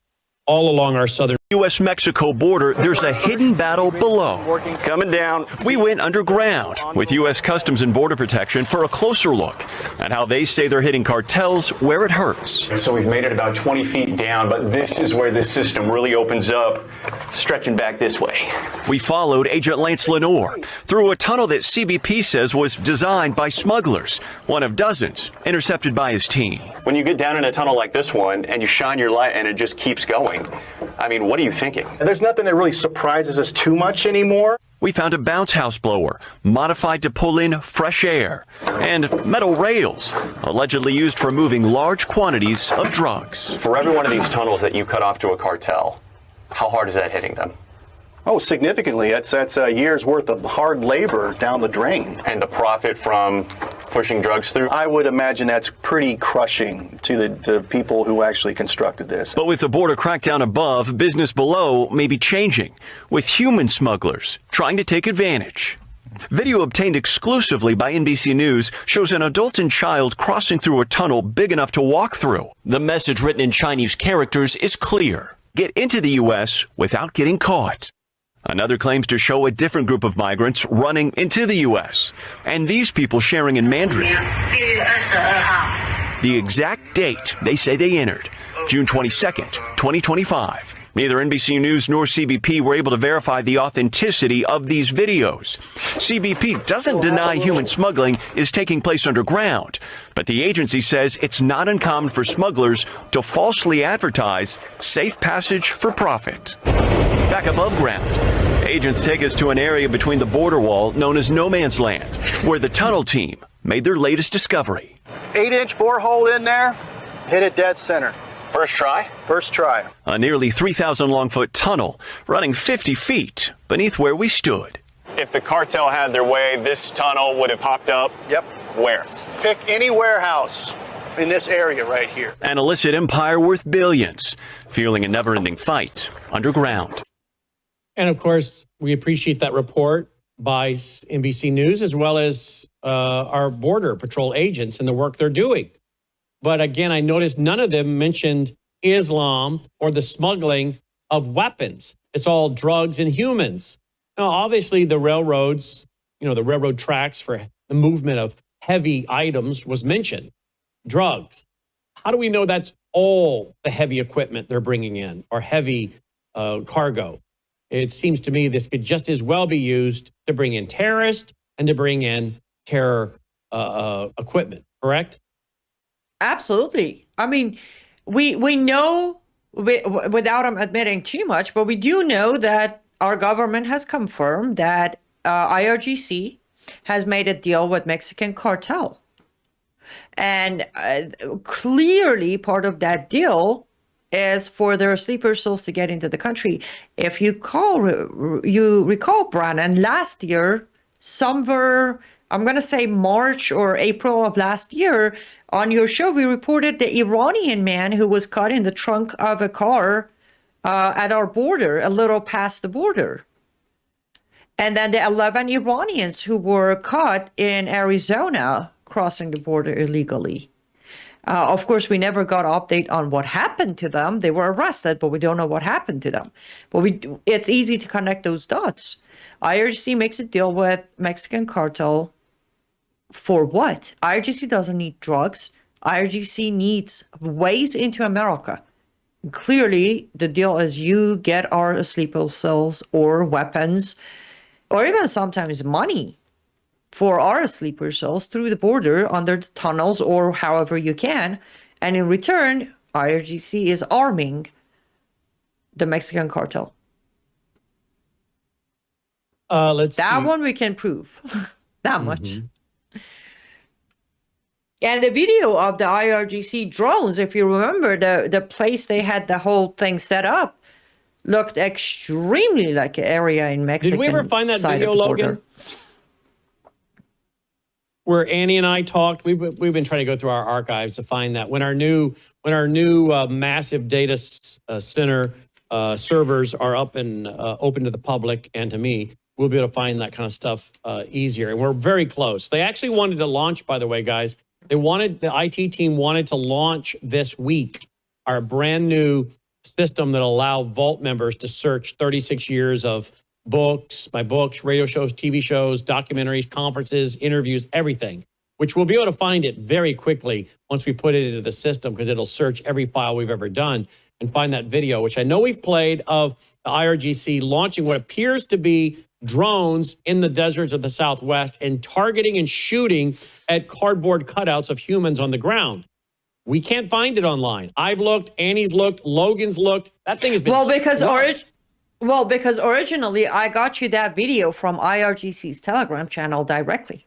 all along our southern U.S.-Mexico border. There's a hidden battle below. Coming down. We went underground with U.S. Customs and Border Protection for a closer look at how they say they're hitting cartels where it hurts. So we've made it about 20 feet down, but this is where the system really opens up, stretching back this way. We followed Agent Lance Lenore through a tunnel that CBP says was designed by smugglers, one of dozens intercepted by his team. When you get down in a tunnel like this one and you shine your light and it just keeps going, I mean, what are you thinking? And there's nothing that really surprises us too much anymore. We found a bounce house blower modified to pull in fresh air and metal rails allegedly used for moving large quantities of drugs. For every one of these tunnels that you cut off to a cartel, how hard is that hitting them? Oh, significantly. That's a year's worth of hard labor down the drain. And the profit from pushing drugs through? I would imagine that's pretty crushing to the people who actually constructed this. But with the border crackdown above, business below may be changing, with human smugglers trying to take advantage. Video obtained exclusively by NBC News shows an adult and child crossing through a tunnel big enough to walk through. The message written in Chinese characters is clear: get into the U.S. without getting caught. Another claims to show a different group of migrants running into the U.S., and these people sharing in Mandarin. The exact date they say they entered, June 22nd, 2025. Neither NBC News nor CBP were able to verify the authenticity of these videos. CBP doesn't deny human smuggling is taking place underground, but the agency says it's not uncommon for smugglers to falsely advertise safe passage for profit. Back above ground, agents take us to an area between the border wall known as No Man's Land, where the tunnel team made their latest discovery. 8-inch borehole in there, hit it dead center. First try? First try. A nearly 3,000 long foot tunnel running 50 feet beneath where we stood. If the cartel had their way, this tunnel would have popped up? Yep. Where? Pick any warehouse in this area right here. An illicit empire worth billions, fueling a never-ending fight underground. And of course, we appreciate that report by NBC News as well as our Border Patrol agents and the work they're doing. But again, I noticed none of them mentioned Islam or the smuggling of weapons. It's all drugs and humans. Now, obviously, the railroads, the railroad tracks for the movement of heavy items was mentioned. Drugs. How do we know that's all the heavy equipment they're bringing in or heavy cargo? It seems to me this could just as well be used to bring in terrorists and to bring in terror equipment, correct? Absolutely. I mean, we know, without them admitting too much, but we do know that our government has confirmed that IRGC has made a deal with Mexican cartel. And clearly part of that deal is for their sleeper cells to get into the country. If you recall, Brandon, last year, somewhere, I'm going to say March or April of last year, on your show, we reported the Iranian man who was caught in the trunk of a car at our border, a little past the border. And then the 11 Iranians who were caught in Arizona crossing the border illegally. Of course, we never got an update on what happened to them. They were arrested, but we don't know what happened to them. But it's easy to connect those dots. IRGC makes a deal with Mexican cartel. For what? IRGC doesn't need drugs. IRGC needs ways into America. Clearly, the deal is you get our sleeper cells or weapons, or even sometimes money for our sleeper cells through the border under the tunnels or however you can. And in return, IRGC is arming the Mexican cartel. Let's see. That one we can prove. That much. And the video of the IRGC drones, if you remember, the place they had the whole thing set up looked extremely like an area in Mexico. Did we ever find that video, Logan? Where Annie and I talked, we've been trying to go through our archives to find that when our new massive data center servers are up and open to the public and to me, we'll be able to find that kind of stuff easier. And we're very close. They actually wanted to launch, by the way, guys. The IT team wanted to launch this week our brand new system that allow Vault members to search 36 years of books, my books, radio shows, TV shows, documentaries, conferences, interviews, everything, which we'll be able to find it very quickly once we put it into the system because it'll search every file we've ever done and find that video, which I know we've played of the IRGC launching what appears to be drones in the deserts of the Southwest and targeting and shooting at cardboard cutouts of humans on the ground. We can't find it online. I've looked, Annie's looked, Logan's looked. That thing has been because originally I got you that video from IRGC's Telegram channel directly.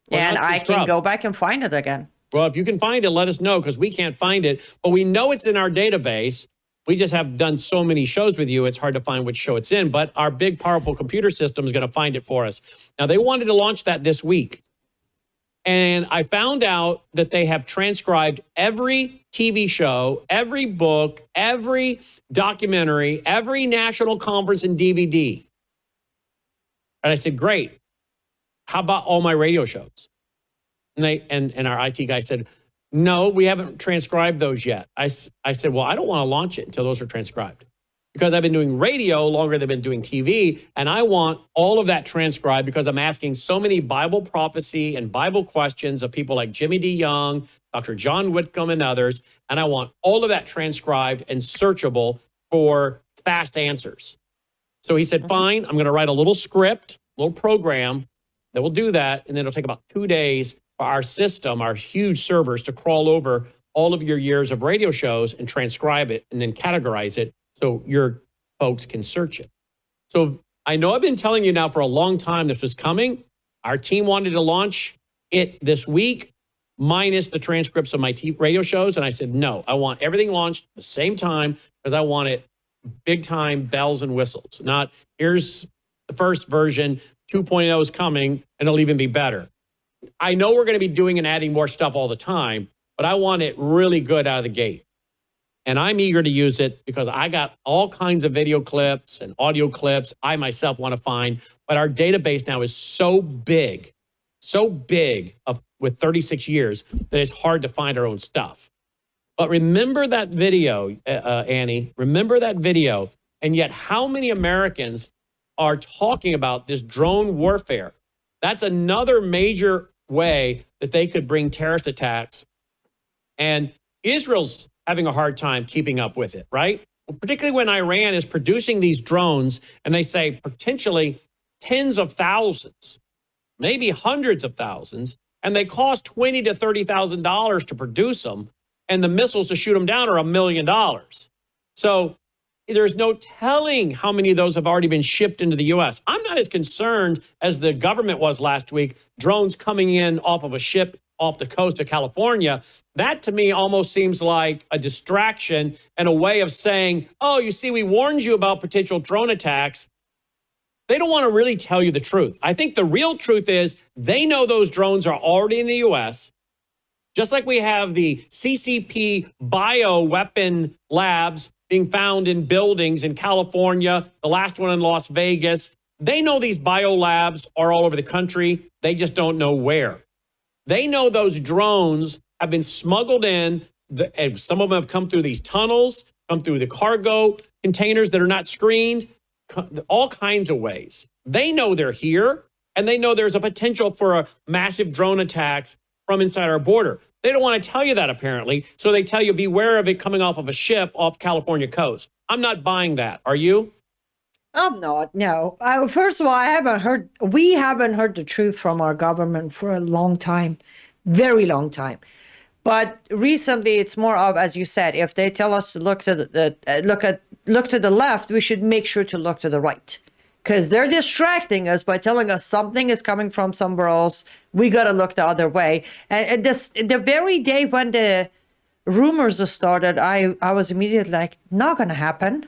Well, and I can go back and find it again. Well, if you can find it, let us know because we can't find it. But we know it's in our database. We just have done so many shows with you, it's hard to find which show it's in. But our big, powerful computer system is going to find it for us. Now, they wanted to launch that this week. And I found out that they have transcribed every TV show, every book, every documentary, every national conference and DVD. And I said, great. How about all my radio shows? And our IT guy said, no, we haven't transcribed those yet. I said, well, I don't want to launch it until those are transcribed because I've been doing radio longer than I've been doing TV. And I want all of that transcribed because I'm asking so many Bible prophecy and Bible questions of people like Jimmy D. Young, Dr. John Whitcomb, and others. And I want all of that transcribed and searchable for fast answers. So he said, fine, I'm going to write a little script, little program that will do that. And then it'll take about 2 days for our system, our huge servers, to crawl over all of your years of radio shows and transcribe it and then categorize it so your folks can search it. So I know I've been telling you now for a long time this was coming. Our team wanted to launch it this week, minus the transcripts of my radio shows. And I said, no, I want everything launched at the same time because I want it big time bells and whistles. Not here's the first version, 2.0 is coming, and it'll even be better. I know we're going to be doing and adding more stuff all the time, but I want it really good out of the gate. And I'm eager to use it because I got all kinds of video clips and audio clips I myself want to find. But our database now is so big with 36 years that it's hard to find our own stuff. But remember that video, Annie, remember that video. And yet how many Americans are talking about this drone warfare? That's another major way that they could bring terrorist attacks. And Israel's having a hard time keeping up with it, right? Particularly when Iran is producing these drones and they say potentially tens of thousands, maybe hundreds of thousands, and they cost $20,000 to $30,000 to produce them, and the missiles to shoot them down are $1 million. So there's no telling how many of those have already been shipped into the U.S. I'm not as concerned as the government was last week, drones coming in off of a ship off the coast of California. That to me almost seems like a distraction and a way of saying, oh, you see, we warned you about potential drone attacks. They don't want to really tell you the truth. I think the real truth is they know those drones are already in the U.S., just like we have the CCP bioweapon labs being found in buildings in California, the last one in Las Vegas. They know these biolabs are all over the country. They just don't know where. They know those drones have been smuggled in, and some of them have come through these tunnels, come through the cargo containers that are not screened, all kinds of ways. They know they're here. And they know there's a potential for a massive drone attacks from inside our border. They don't want to tell you that, apparently. So they tell you, beware of it coming off of a ship off California coast. I'm not buying that. Are you? I'm not. No. First of all, we haven't heard the truth from our government for a long time, very long time. But recently, it's more of, as you said, if they tell us to look to the left, we should make sure to look to the right, because they're distracting us by telling us something is coming from somewhere else. We got to look the other way. And the very day when the rumors started, I was immediately like, not going to happen.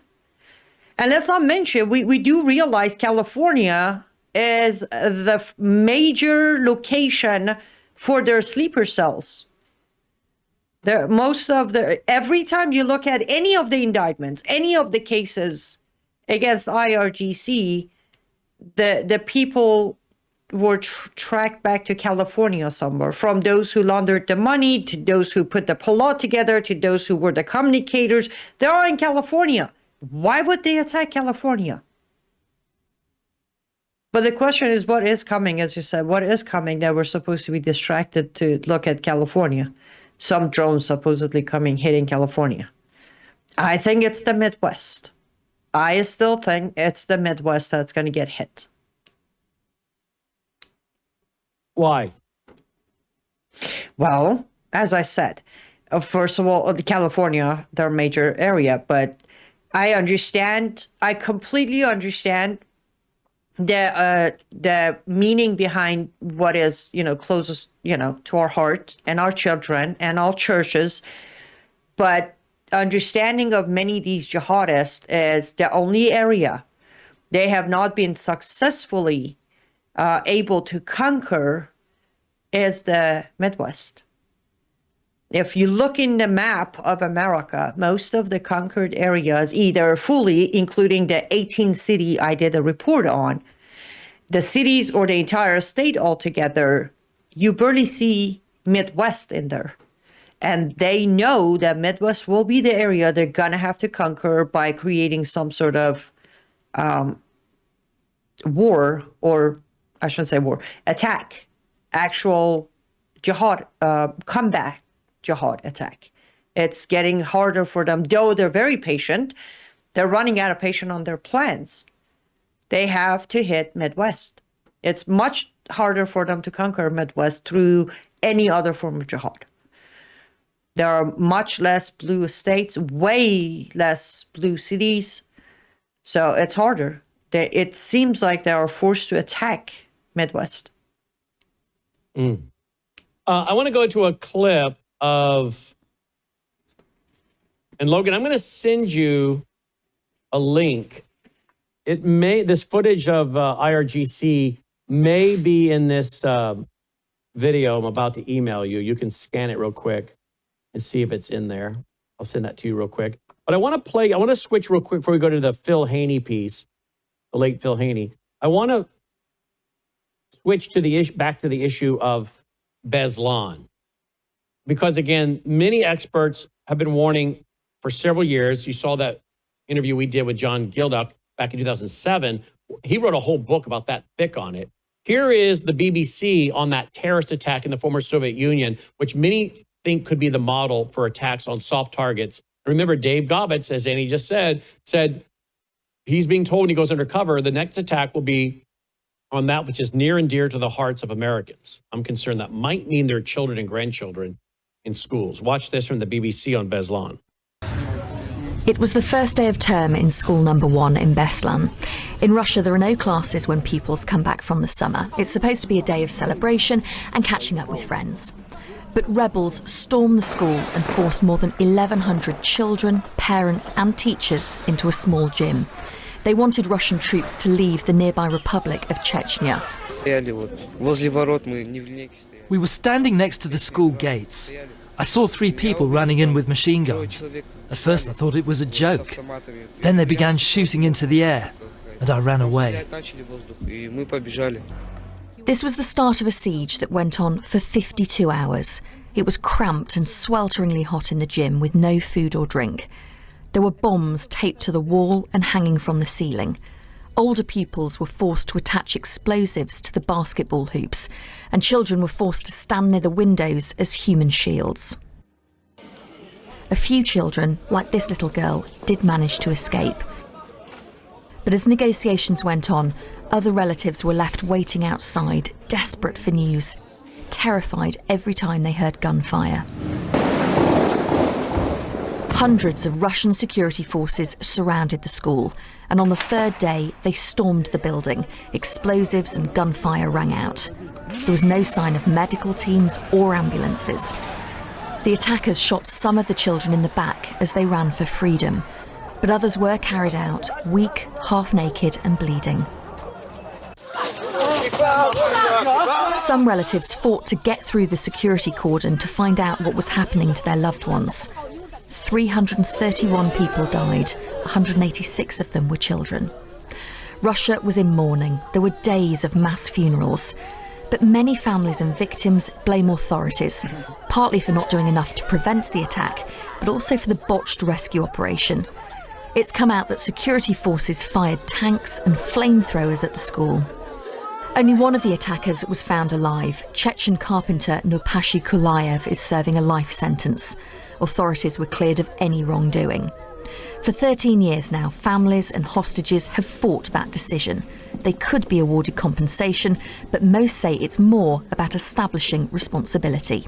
And let's not mention, we do realize California is the major location for their sleeper cells. Every time you look at any of the indictments, any of the cases against IRGC, the people were tracked back to California somewhere, from those who laundered the money to those who put the plot together to those who were the communicators. They're all in California. Why would they attack California? But the question is, what is coming, as you said, what is coming that we're supposed to be distracted to look at California? Some drones supposedly hitting California. I think it's the Midwest. I still think it's the Midwest that's going to get hit. Why? Well, as I said, first of all, California, their major area, but I completely understand the meaning behind what is, closest, to our heart and our children and all churches. But understanding of many of these jihadists is the only area they have not been successfully able to conquer is the Midwest. If you look in the map of America, most of the conquered areas, either fully, including the 18 city I did a report on, the cities or the entire state altogether, you barely see Midwest in there. And they know that Midwest will be the area they're going to have to conquer by creating some sort of war, or I shouldn't say war, attack, actual jihad, combat jihad attack. It's getting harder for them, though they're very patient. They're running out of patience on their plans. They have to hit Midwest. It's much harder for them to conquer Midwest through any other form of jihad. There are much less blue states, way less blue cities. So it's harder. It seems like they are forced to attack Midwest. I want to go to a clip of, and Logan, I'm going to send you a link. This footage of IRGC may be in this video I'm about to email you. You can scan it real quick and see if it's in there. I'll send that to you real quick. But I want to switch real quick before we go to the Phil Haney piece, the late Phil Haney. I want to switch to back to the issue of Beslan. Because again, many experts have been warning for several years. You saw that interview we did with John Gilduck back in 2007. He wrote a whole book about that, thick on it. Here is the BBC on that terrorist attack in the former Soviet Union, which many think could be the model for attacks on soft targets. Remember, Dave Gobbets, as Annie just said he's being told when he goes undercover, the next attack will be on that which is near and dear to the hearts of Americans. I'm concerned that might mean their children and grandchildren in schools. Watch this from the BBC on Beslan. It was the first day of term in school number 1 in Beslan. In Russia, there are no classes when pupils come back from the summer. It's supposed to be a day of celebration and catching up with friends. But rebels stormed the school and forced more than 1,100 children, parents and teachers into a small gym. They wanted Russian troops to leave the nearby Republic of Chechnya. We were standing next to the school gates. I saw 3 people running in with machine guns. At first I thought it was a joke. Then they began shooting into the air, and I ran away. This was the start of a siege that went on for 52 hours. It was cramped and swelteringly hot in the gym with no food or drink. There were bombs taped to the wall and hanging from the ceiling. Older pupils were forced to attach explosives to the basketball hoops, and children were forced to stand near the windows as human shields. A few children, like this little girl, did manage to escape. But as negotiations went on, other relatives were left waiting outside, desperate for news, terrified every time they heard gunfire. Hundreds of Russian security forces surrounded the school, and on the third day they stormed the building. Explosives and gunfire rang out. There was no sign of medical teams or ambulances. The attackers shot some of the children in the back as they ran for freedom, but others were carried out, weak, half-naked and bleeding. Some relatives fought to get through the security cordon to find out what was happening to their loved ones. 331 people died, 186 of them were children. Russia was in mourning. There were days of mass funerals. But many families and victims blame authorities, partly for not doing enough to prevent the attack, but also for the botched rescue operation. It's come out that security forces fired tanks and flamethrowers at the school. Only one of the attackers was found alive. Chechen carpenter Nurpashi Kulayev is serving a life sentence. Authorities were cleared of any wrongdoing. For 13 years now, families and hostages have fought that decision. They could be awarded compensation, but most say it's more about establishing responsibility.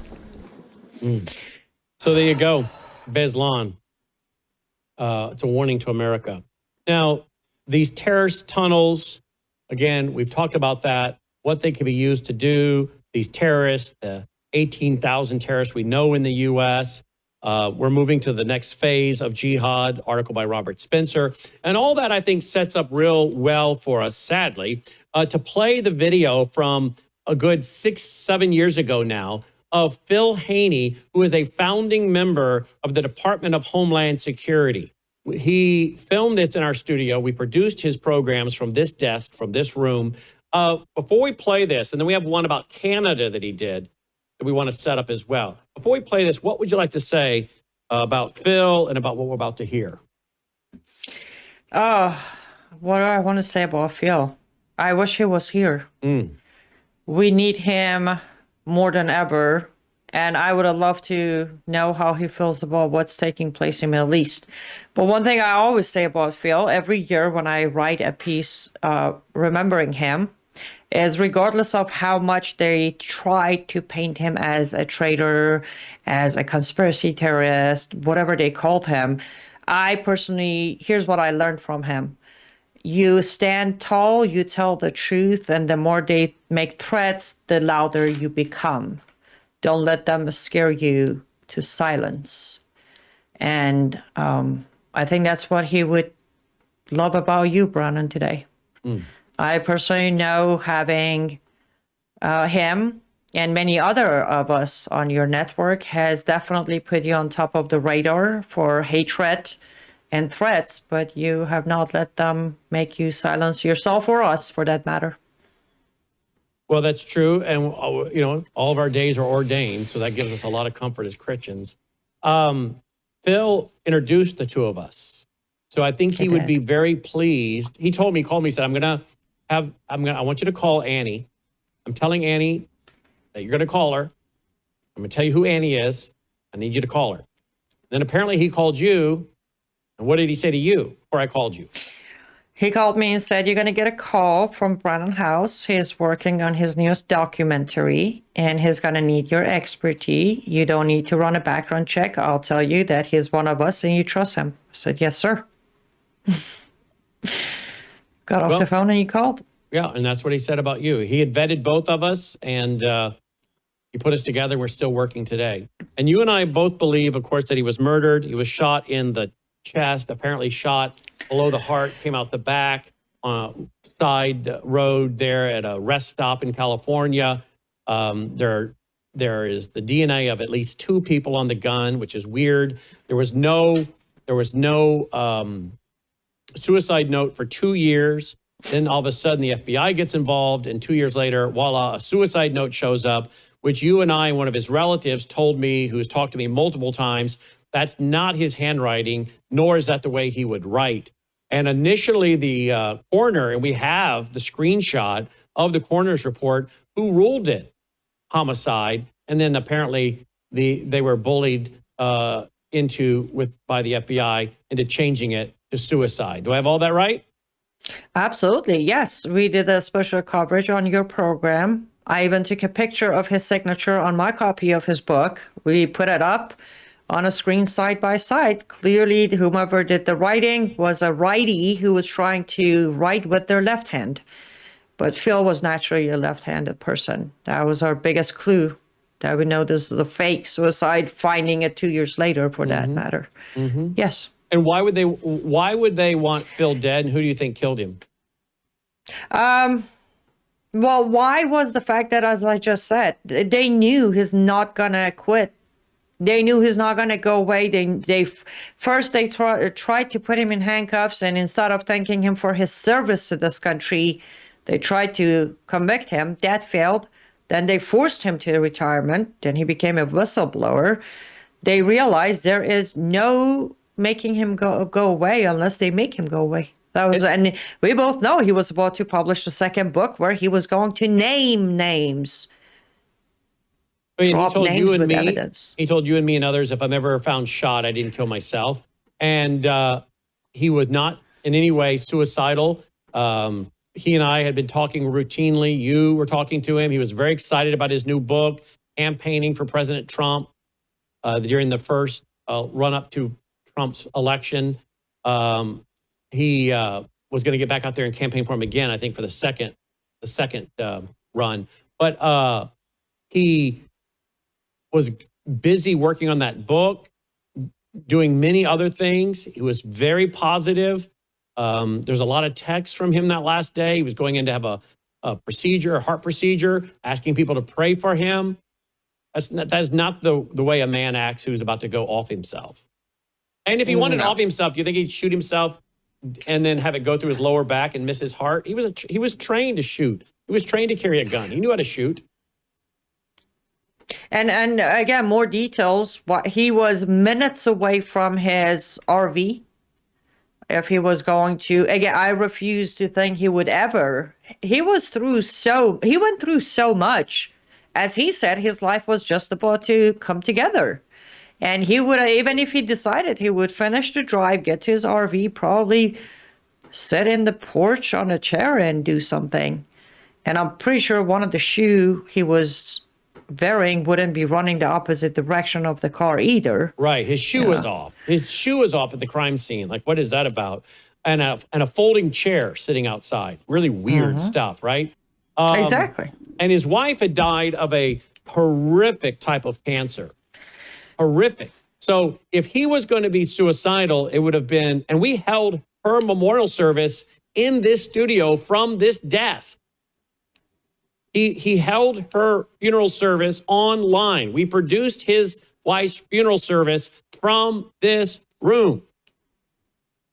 So there you go, Beslan. It's a warning to America. Now, these terrorist tunnels, again, we've talked about that, what they can be used to do. These terrorists, the 18,000 terrorists we know in the U.S., we're moving to the next phase of Jihad, article by Robert Spencer. And all that, I think, sets up real well for us, sadly, to play the video from a good 6-7 years ago now of Phil Haney, who is a founding member of the Department of Homeland Security. He filmed this in our studio. We produced his programs from this desk, from this room. Before we play this, and then we have one about Canada that he did, that we want to set up as well. Before we play this, what would you like to say about Phil and about what we're about to hear? What do I want to say about Phil? I wish he was here. We need him more than ever. And I would have loved to know how he feels about what's taking place in the Middle East. But one thing I always say about Phil, every year when I write a piece remembering him, is regardless of how much they try to paint him as a traitor, as a conspiracy terrorist, whatever they called him, I personally, here's what I learned from him. You stand tall, you tell the truth, and the more they make threats, the louder you become. Don't let them scare you to silence. And I think that's what he would love about you, Brannon, today. I personally know having him and many other of us on your network has definitely put you on top of the radar for hatred and threats, but you have not let them make you silence yourself or us, for that matter. Well, that's true. And, you know, all of our days are ordained, so that gives us a lot of comfort as Christians. Phil introduced the two of us. So I think he would be very pleased. He told me, he said, I want you to call Annie. I'm telling Annie that you're going to call her. I'm going to tell you who Annie is. I need you to call her. Then apparently he called you. And what did he say to you before I called you? He called me and said, you're going to get a call from Brannon House. He's working on his newest documentary, and he's going to need your expertise. You don't need to run a background check. I'll tell you that he's one of us and you trust him. I said, yes, sir. Got off the phone and he called. Yeah, and that's what he said about you. He had vetted both of us, and he put us together. We're still working today. And you and I both believe, of course, that he was murdered. He was shot in the chest, apparently shot below the heart, came out the back on a side road there at a rest stop in California. There is the DNA of at least 2 people on the gun, which is weird. There was no suicide note for 2 years. Then all of a sudden the FBI gets involved, and 2 years later, voila, a suicide note shows up, which you and I, one of his relatives, told me, who's talked to me multiple times, that's not his handwriting, nor is that the way he would write. And initially, the coroner, and we have the screenshot of the coroner's report, who ruled it homicide, and then apparently they were bullied by the FBI into changing it to suicide. Do I have all that right? Absolutely, yes. We did a special coverage on your program. I even took a picture of his signature on my copy of his book. We put it up on a screen side by side. Clearly, whomever did the writing was a righty who was trying to write with their left hand. But Phil was naturally a left-handed person. That was our biggest clue that we know this is a fake suicide, finding it 2 years later for that matter. Yes. And why would they want Phil dead, and who do you think killed him? Well, why was the fact that, as I just said, they knew he's not gonna quit. They knew he's not gonna go away. They tried to put him in handcuffs, and instead of thanking him for his service to this country, they tried to convict him. That failed. Then they forced him to retirement. Then he became a whistleblower. They realized there is no making him go away unless they make him go away. And we both know he was about to publish the second book where he was going to name names. He told you and me, evidence. he told you and me and others, if I'm ever found shot, I didn't kill myself. And he was not in any way suicidal. He and I had been talking routinely. You were talking to him. He was very excited about his new book, campaigning for President Trump during the first run-up to Trump's election. He was going to get back out there and campaign for him again, I think, for the second run. But he was busy working on that book, doing many other things. He was very positive. There's a lot of texts from him that last day. He was going in to have a heart procedure, asking people to pray for him. That is not the way a man acts who's about to go off himself. And if he wanted off himself, do you think he'd shoot himself and then have it go through his lower back and miss his heart? He was trained to shoot. He was trained to carry a gun. He knew how to shoot. And again, more details. He was minutes away from his RV. If he was going to, again, I refuse to think he would ever. He went through so much. As he said, his life was just about to come together. And he would, even if he decided he would finish the drive, get to his RV, probably sit in the porch on a chair and do something. And I'm pretty sure one of the shoe he was wearing wouldn't be running the opposite direction of the car either. Right. His shoe was off. His shoe was off at the crime scene. Like, what is that about? And a folding chair sitting outside. Really weird stuff, right? Exactly. And his wife had died of a horrific type of cancer. Horrific. So if he was going to be suicidal, it would have been, and we held her memorial service in this studio from this desk. He held her funeral service online. We produced his wife's funeral service from this room.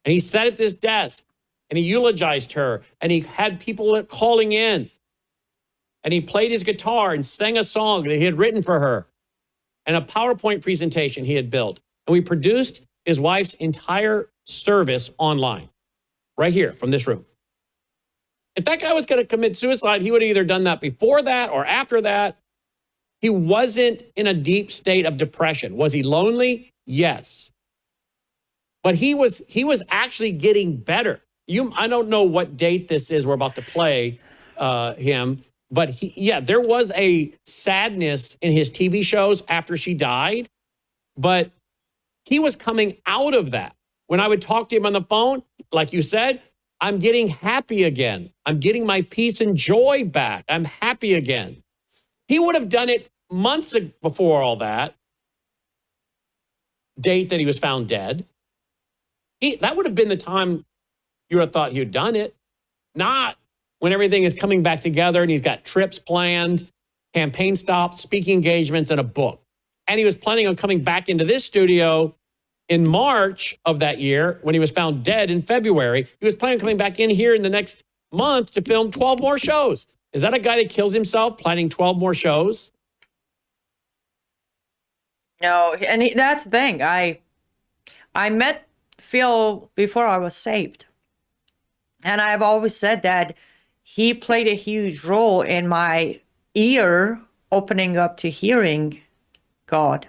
And he sat at this desk and he eulogized her and he had people calling in. And he played his guitar and sang a song that he had written for her and a PowerPoint presentation he had built. And we produced his wife's entire service online, right here from this room. If that guy was going to commit suicide, he would have either done that before that or after that. He wasn't in a deep state of depression. Was he lonely? Yes. But he was actually getting better. I don't know what date this is we're about to play him, but there was a sadness in his TV shows after she died, but he was coming out of that. When I would talk to him on the phone, like you said, I'm getting happy again. I'm getting my peace and joy back. I'm happy again. He would have done it months before all that date that he was found dead. That would have been the time you would have thought he had done it, not when everything is coming back together and he's got trips planned, campaign stops, speaking engagements, and a book. And he was planning on coming back into this studio in March of that year, when he was found dead in February. He was planning on coming back in here in the next month to film 12 more shows. Is that a guy that kills himself planning 12 more shows? No, and that's the thing. I met Phil before I was saved. And I've always said that he played a huge role in my ear opening up to hearing God.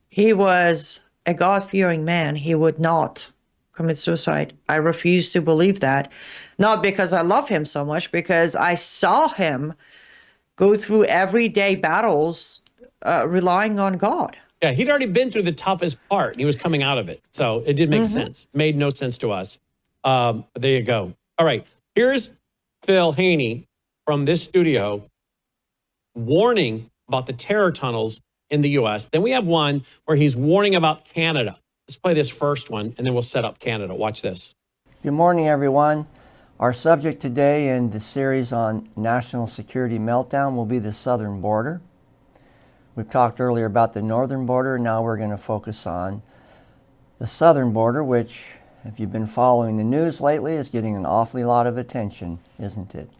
He was a God-fearing man. He would not commit suicide. I refuse to believe that. Not because I love him so much, because I saw him go through everyday battles relying on God. Yeah, he'd already been through the toughest part, and he was coming out of it. So it did make sense. Made no sense to us. But there you go. All right, here's Phil Haney from this studio warning about the terror tunnels in the U.S. Then we have one where he's warning about Canada. Let's play this first one, and then we'll set up Canada. Watch this. Good morning, everyone. Our subject today in the series on national security meltdown will be the southern border. We've talked earlier about the northern border. Now we're going to focus on the southern border, which, if you've been following the news lately, is getting an awfully lot of attention, isn't it?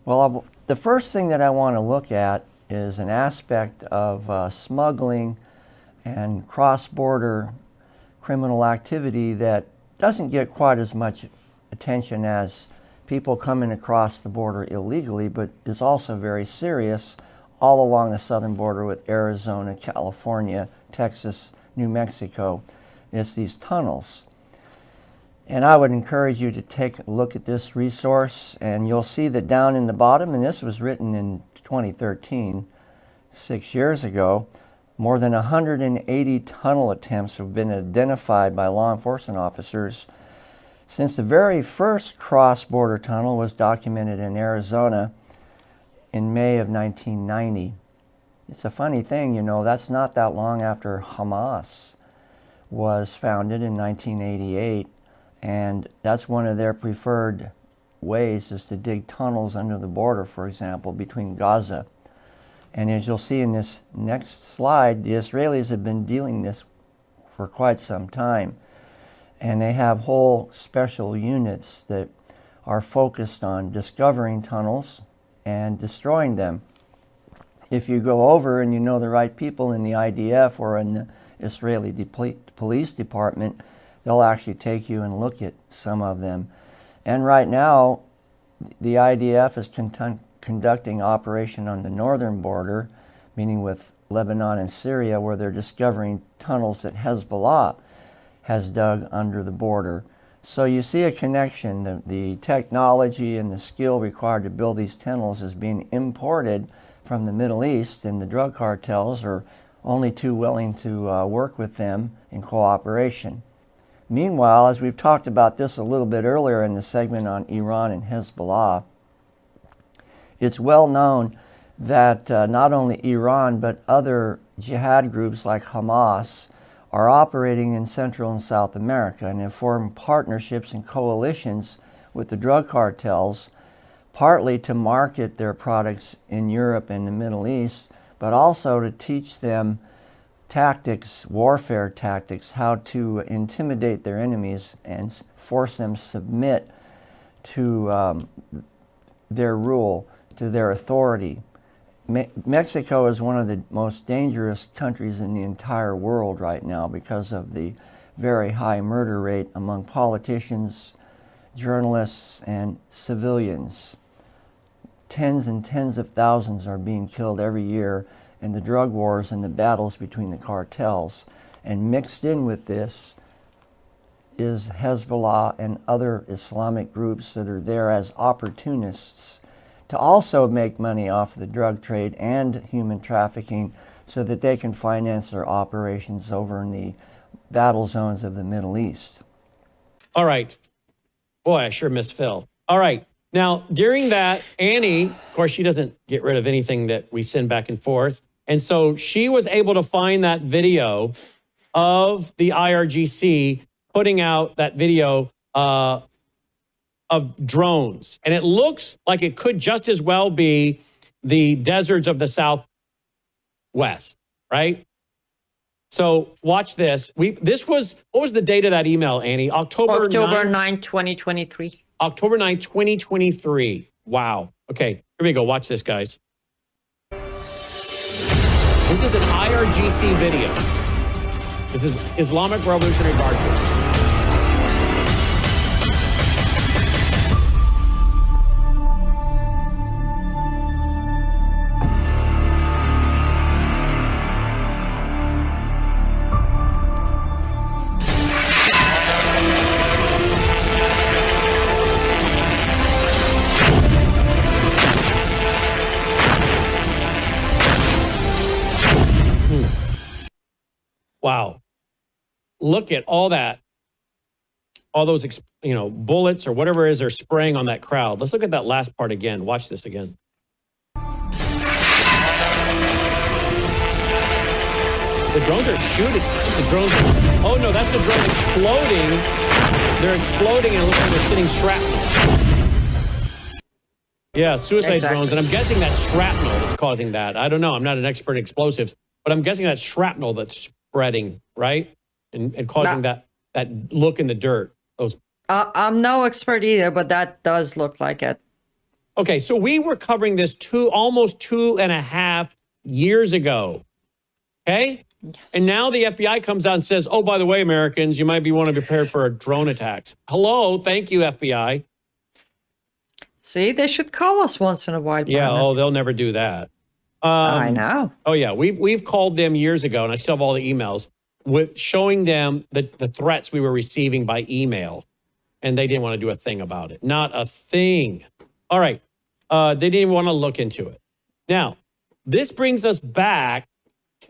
Well, the first thing that I want to look at is an aspect of smuggling and cross-border criminal activity that doesn't get quite as much attention as people coming across the border illegally, but is also very serious all along the southern border with Arizona, California, Texas, New Mexico. It's these tunnels. And I would encourage you to take a look at this resource, and you'll see that down in the bottom, and this was written in 2013, 6 years ago, more than 180 tunnel attempts have been identified by law enforcement officers since the very first cross-border tunnel was documented in Arizona in May of 1990. It's a funny thing, you know, that's not that long after Hamas was founded in 1988, and that's one of their preferred ways is to dig tunnels under the border, for example, between Gaza. And as you'll see in this next slide, the Israelis have been dealing this for quite some time. And they have whole special units that are focused on discovering tunnels and destroying them. If you go over and you know the right people in the IDF or in the Israeli police department, they'll actually take you and look at some of them. And right now, the IDF is conducting operation on the northern border, meaning with Lebanon and Syria, where they're discovering tunnels that Hezbollah has dug under the border. So you see a connection. The technology and the skill required to build these tunnels is being imported from the Middle East, and the drug cartels are only too willing to work with them in cooperation. Meanwhile, as we've talked about this a little bit earlier in the segment on Iran and Hezbollah, it's well known that not only Iran but other jihad groups like Hamas are operating in Central and South America and have formed partnerships and coalitions with the drug cartels, partly to market their products in Europe and the Middle East, but also to teach them tactics, warfare tactics, how to intimidate their enemies and force them to submit to their rule, to their authority. Mexico is one of the most dangerous countries in the entire world right now because of the very high murder rate among politicians, journalists, and civilians. Tens and tens of thousands are being killed every year in the drug wars and the battles between the cartels. And mixed in with this is Hezbollah and other Islamic groups that are there as opportunists to also make money off the drug trade and human trafficking so that they can finance their operations over in the battle zones of the Middle East. All right. Boy, I sure miss Phil. All right. Now, during that, Annie, of course, she doesn't get rid of anything that we send back and forth. And so she was able to find that video of the IRGC putting out that video of drones. And it looks like it could just as well be the deserts of the Southwest, right? So watch this. What was the date of that email, Annie? October 9, 2023. October 9, 2023. Wow. Okay, here we go. Watch this, guys. This is an IRGC video. This is Islamic Revolutionary Guard Group. look at all those, bullets or whatever it is they're spraying on that crowd. Let's look at that last part again. Watch this again. The drones are shooting. Oh no, that's the drone exploding. They're exploding and it looks like they're sending shrapnel. Yeah, suicide drones. And I'm guessing that's shrapnel that's causing that. I don't know. I'm not an expert in explosives, but I'm guessing that's shrapnel that's spreading, right? And causing that look in the dirt. I'm no expert either, but that does look like it. Okay, so we were covering this almost 2.5 years ago. Okay? Yes. And now the FBI comes out and says, oh, by the way, Americans, you might want to be prepared for drone attacks. Hello, thank you, FBI. See, they should call us once in a while. Yeah, they'll never do that. I know. Oh, yeah, we've called them years ago, and I still have all the emails, with showing them the threats we were receiving by email, and they didn't want to do a thing about it. Not a thing. All right, they didn't even want to look into it. Now, this brings us back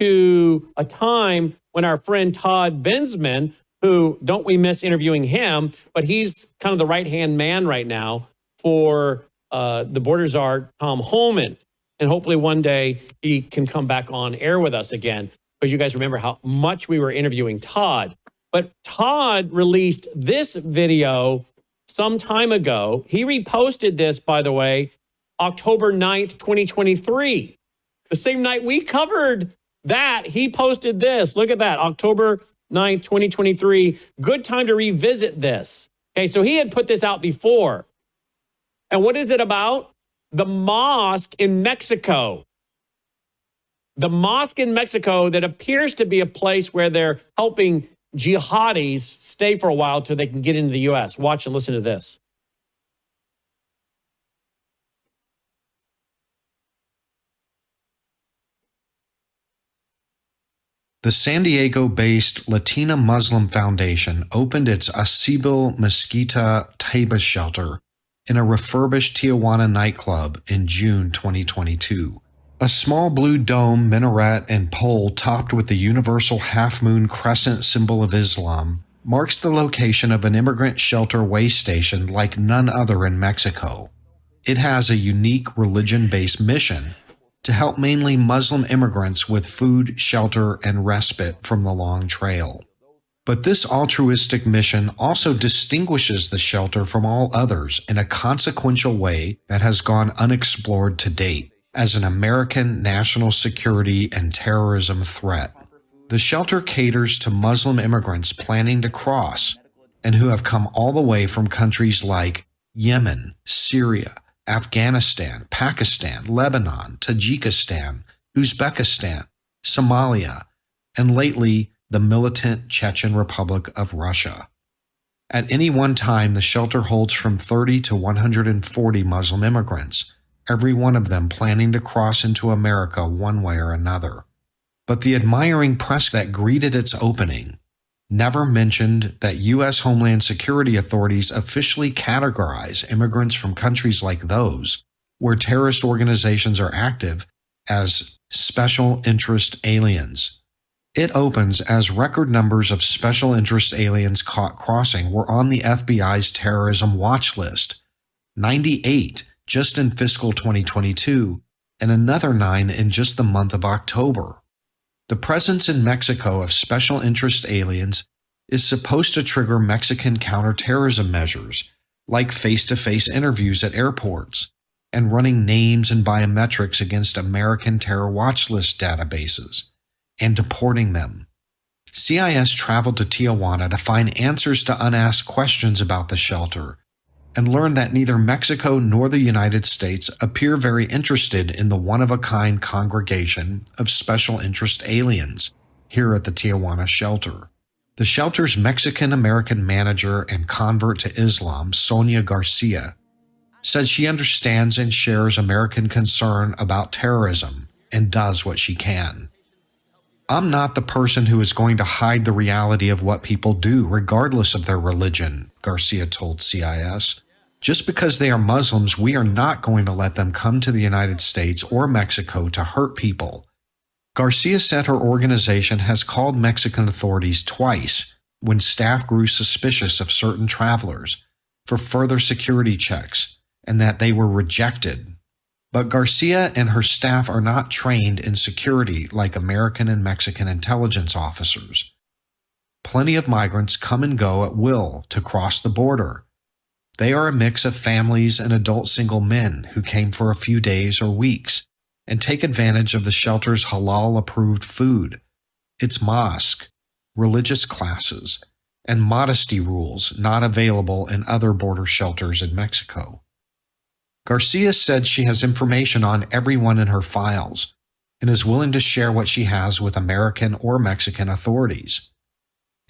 to a time when our friend Todd Bensman, who, don't we miss interviewing him, but he's kind of the right-hand man right now for the border czar, Tom Homan. And hopefully one day he can come back on air with us again, because you guys remember how much we were interviewing Todd. But Todd released this video some time ago. He reposted this, by the way, October 9th, 2023. The same night we covered that, he posted this. Look at that, October 9th, 2023. Good time to revisit this. Okay, so he had put this out before. And what is it about? The mosque in Mexico. The mosque in Mexico that appears to be a place where they're helping jihadis stay for a while till they can get into the U.S. Watch and listen to this. The San Diego-based Latina Muslim Foundation opened its Asibil Mezquita Taiba shelter in a refurbished Tijuana nightclub in June 2022. A small blue dome, minaret, and pole topped with the universal half-moon crescent symbol of Islam marks the location of an immigrant shelter way station like none other in Mexico. It has a unique religion-based mission to help mainly Muslim immigrants with food, shelter, and respite from the long trail. But this altruistic mission also distinguishes the shelter from all others in a consequential way that has gone unexplored to date as an American national security and terrorism threat. The shelter caters to Muslim immigrants planning to cross and who have come all the way from countries like Yemen, Syria, Afghanistan, Pakistan, Lebanon, Tajikistan, Uzbekistan, Somalia, and lately the militant Chechen Republic of Russia. At any one time, the shelter holds from 30 to 140 Muslim immigrants, every one of them planning to cross into America one way or another. But the admiring press that greeted its opening never mentioned that U.S. Homeland Security authorities officially categorize immigrants from countries like those where terrorist organizations are active as special interest aliens. It opens as record numbers of special interest aliens caught crossing were on the FBI's terrorism watch list, 98 just in fiscal 2022, and another 9 in just the month of October. The presence in Mexico of special interest aliens is supposed to trigger Mexican counterterrorism measures, like face-to-face interviews at airports and running names and biometrics against American terror watch list databases and deporting them. CIS traveled to Tijuana to find answers to unasked questions about the shelter and learned that neither Mexico nor the United States appear very interested in the one-of-a-kind congregation of special interest aliens here at the Tijuana shelter. The shelter's Mexican-American manager and convert to Islam, Sonia Garcia, said she understands and shares American concern about terrorism and does what she can. I'm not the person who is going to hide the reality of what people do regardless of their religion, Garcia told CIS. Just because they are Muslims, we are not going to let them come to the United States or Mexico to hurt people. Garcia said her organization has called Mexican authorities twice when staff grew suspicious of certain travelers for further security checks and that they were rejected. But Garcia and her staff are not trained in security like American and Mexican intelligence officers. Plenty of migrants come and go at will to cross the border. They are a mix of families and adult single men who came for a few days or weeks and take advantage of the shelter's halal-approved food, its mosque, religious classes, and modesty rules not available in other border shelters in Mexico. Garcia said she has information on everyone in her files and is willing to share what she has with American or Mexican authorities.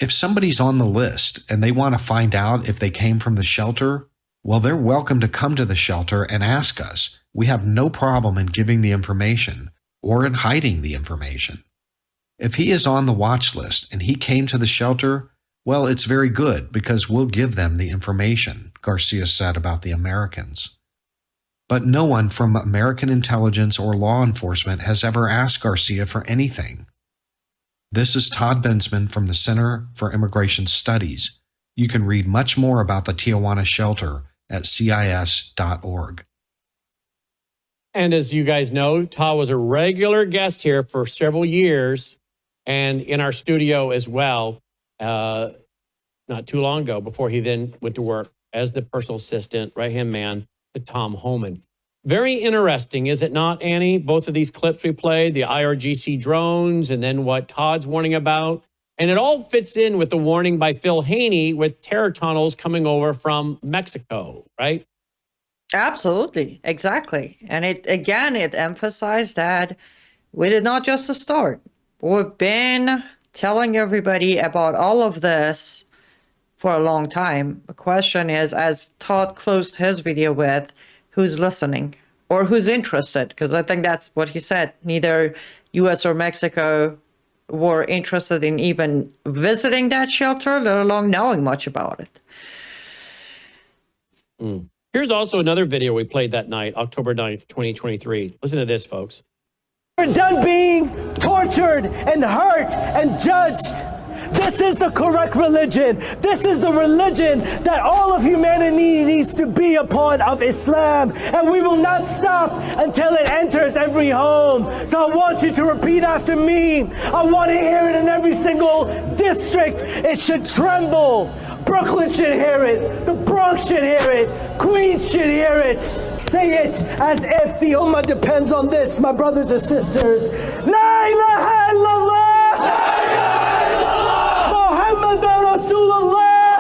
If somebody's on the list and they want to find out if they came from the shelter, well, they're welcome to come to the shelter and ask us. We have no problem in giving the information or in hiding the information. If he is on the watch list and he came to the shelter, well, it's very good because we'll give them the information, Garcia said about the Americans. But no one from American intelligence or law enforcement has ever asked Garcia for anything. This is Todd Bensman from the Center for Immigration Studies. You can read much more about the Tijuana shelter at CIS.org. And as you guys know, Todd was a regular guest here for several years and in our studio as well, not too long ago, before he then went to work as the personal assistant, right-hand man to Tom Homan. Very interesting, is it not, Annie? Both of these clips we played, the IRGC drones and then what Todd's warning about. And it all fits in with the warning by Phil Haney with terror tunnels coming over from Mexico, right? Absolutely, exactly. And it emphasized that we did not just start. We've been telling everybody about all of this for a long time. The question is, as Todd closed his video with, who's listening or who's interested? Because I think that's what he said. Neither U.S. or Mexico were interested in even visiting that shelter, let alone knowing much about it. Here's also another video we played that night, October 9th, 2023. Listen to this, folks. We're done being tortured and hurt and judged. This is the correct religion. This is the religion that all of humanity needs to be a part of, Islam. And we will not stop until it enters every home. So I want you to repeat after me. I want to hear it in every single district. It should tremble. Brooklyn should hear it. The Bronx should hear it. Queens should hear it. Say it as if the Ummah depends on this, my brothers and sisters. La ilaha illallah. La ilaha illallah. Muhammadur Rasulullah.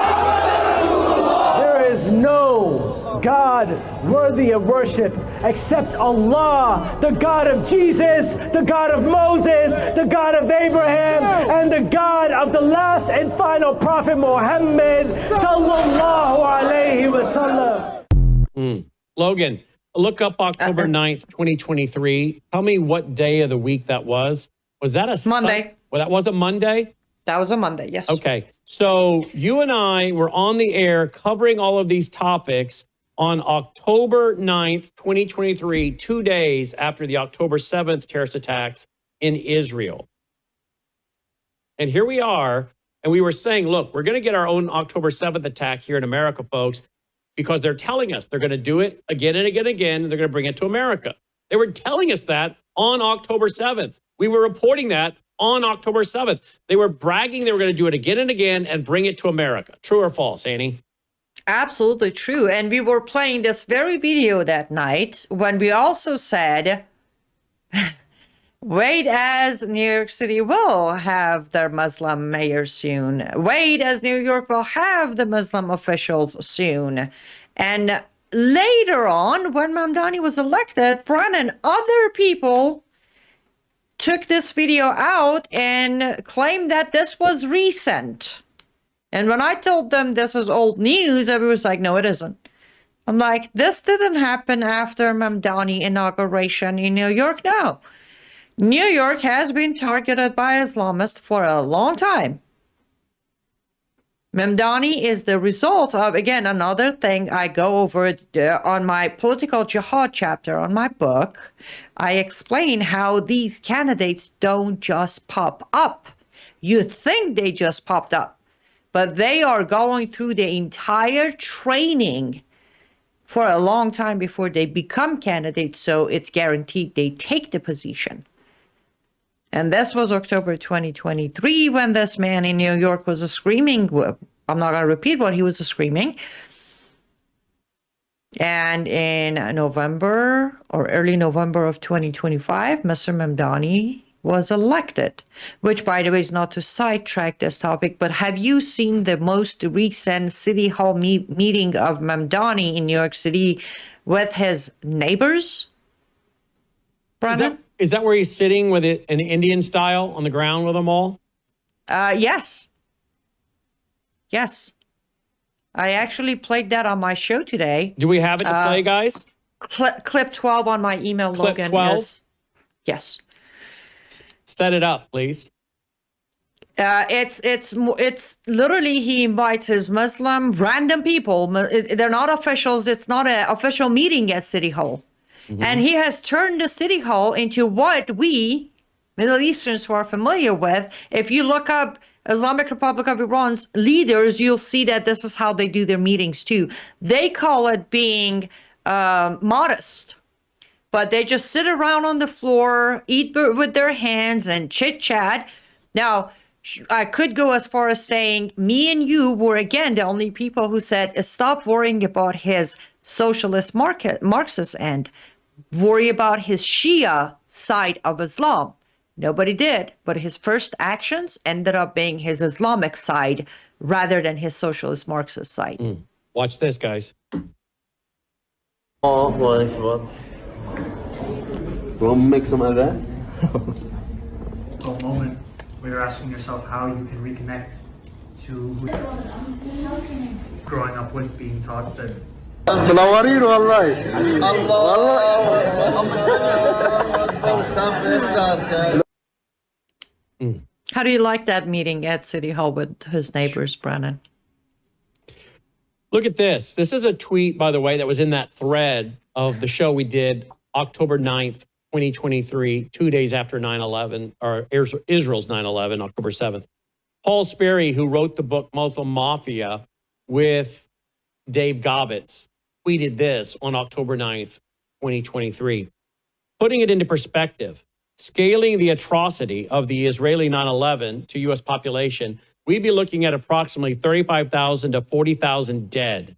There is no God worthy of worship except Allah, the God of Jesus, the God of Moses, the God of Abraham, and the God of the last and final prophet Muhammad sallallahu alayhi wasallam. Logan, look up October 9th, 2023. Tell me what day of the week that was. Was that a Monday? Well, that was a Monday? That was a Monday, yes. Okay. So you and I were on the air covering all of these topics on October 9th, 2023, 2 days after the October 7th terrorist attacks in Israel. And here we are, and we were saying, look, we're going to get our own October 7th attack here in America, folks, because they're telling us they're going to do it again and again and again, and they're going to bring it to America. They were telling us that on October 7th. We were reporting that on October 7th. They were bragging they were going to do it again and again and bring it to America. True or false, Annie? Absolutely true. And we were playing this very video that night when we also said, wait as New York City will have their Muslim mayor soon. Wait as New York will have the Muslim officials soon. And later on, when Mamdani was elected, Bran and other people took this video out and claimed that this was recent. And when I told them this is old news, everyone was like, no, it isn't. I'm like, this didn't happen after Mamdani inauguration in New York. No. New York has been targeted by Islamists for a long time. Mamdani is the result of, again, another thing I go over on my political jihad chapter on my book. I explain how these candidates don't just pop up. You think they just popped up. but they are going through the entire training for a long time before they become candidates, so it's guaranteed they take the position. And this was October 2023 when this man in New York was screaming. I'm not going to repeat what he was screaming. And in November or early November of 2025, Mr. Mamdani was elected, which, by the way, is not to sidetrack this topic, but have you seen the most recent City Hall meeting of Mamdani in New York City with his neighbors? Brandon? Is that where he's sitting with it an Indian style on the ground with them all? Yes. Yes. I actually played that on my show today. Do we have it to play, guys? Clip 12 on my email, Clip Logan. 12? Yes. Set it up, please. It's literally he invites his Muslim random people. They're not officials. It's not an official meeting at City Hall. Mm-hmm. And he has turned the City Hall into what we Middle Easterns who are familiar with. If you look up Islamic Republic of Iran's leaders, you'll see that this is how they do their meetings too. They call it being modest, but they just sit around on the floor, eat with their hands and chit chat. Now, I could go as far as saying me and you were, again, the only people who said, stop worrying about his socialist Marxist end. Worry about his Shia side of Islam. Nobody did, but his first actions ended up being his Islamic side rather than his socialist Marxist side. Watch this, guys. Oh, well, we'll make some of that. For a moment, where you're asking yourself how you can reconnect to who growing up with, being taught that. How do you like that meeting at City Hall with his neighbors, Brennan? Look at this. This is a tweet, by the way, that was in that thread of the show we did October 9th, 2023, 2 days after 9/11, or Israel's 9/11, October 7th. Paul Sperry, who wrote the book Muslim Mafia with Dave Gobbets, tweeted this on October 9th, 2023. Putting it into perspective, scaling the atrocity of the Israeli 9/11 to U.S. population, we'd be looking at approximately 35,000 to 40,000 dead,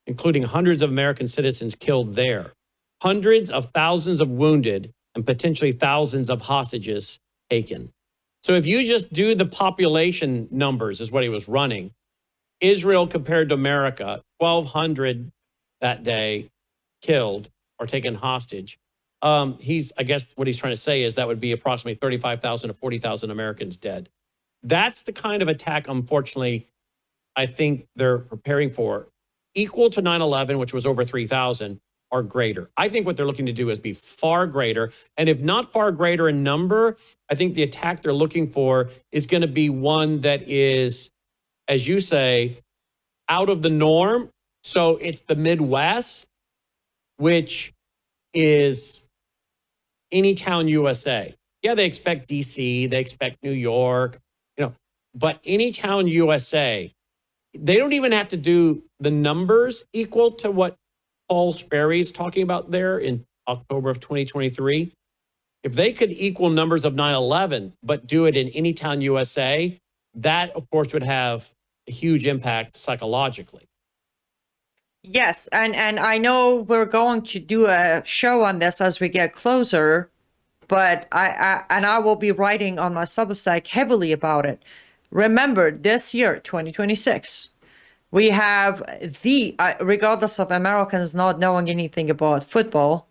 including hundreds of American citizens killed there, hundreds of thousands of wounded, and potentially thousands of hostages taken. So if you just do the population numbers, is what he was running, Israel compared to America, 1,200 that day killed or taken hostage. I guess what he's trying to say is that would be approximately 35,000 to 40,000 Americans dead. That's the kind of attack, unfortunately, I think they're preparing for. Equal to 9/11, which was over 3,000, or greater. I think what they're looking to do is be far greater. And if not far greater in number, I think the attack they're looking for is going to be one that is, as you say, out of the norm. So it's the Midwest, which is any town USA. Yeah, they expect DC, they expect New York, but any town USA, they don't even have to do the numbers equal to what Paul Sperry's talking about there in October of 2023. If they could equal numbers of 9/11, but do it in any town USA, that, of course, would have a huge impact psychologically. Yes, and I know we're going to do a show on this as we get closer, but I will be writing on my Substack heavily about it. Remember, this year, 2026, we have regardless of Americans not knowing anything about football,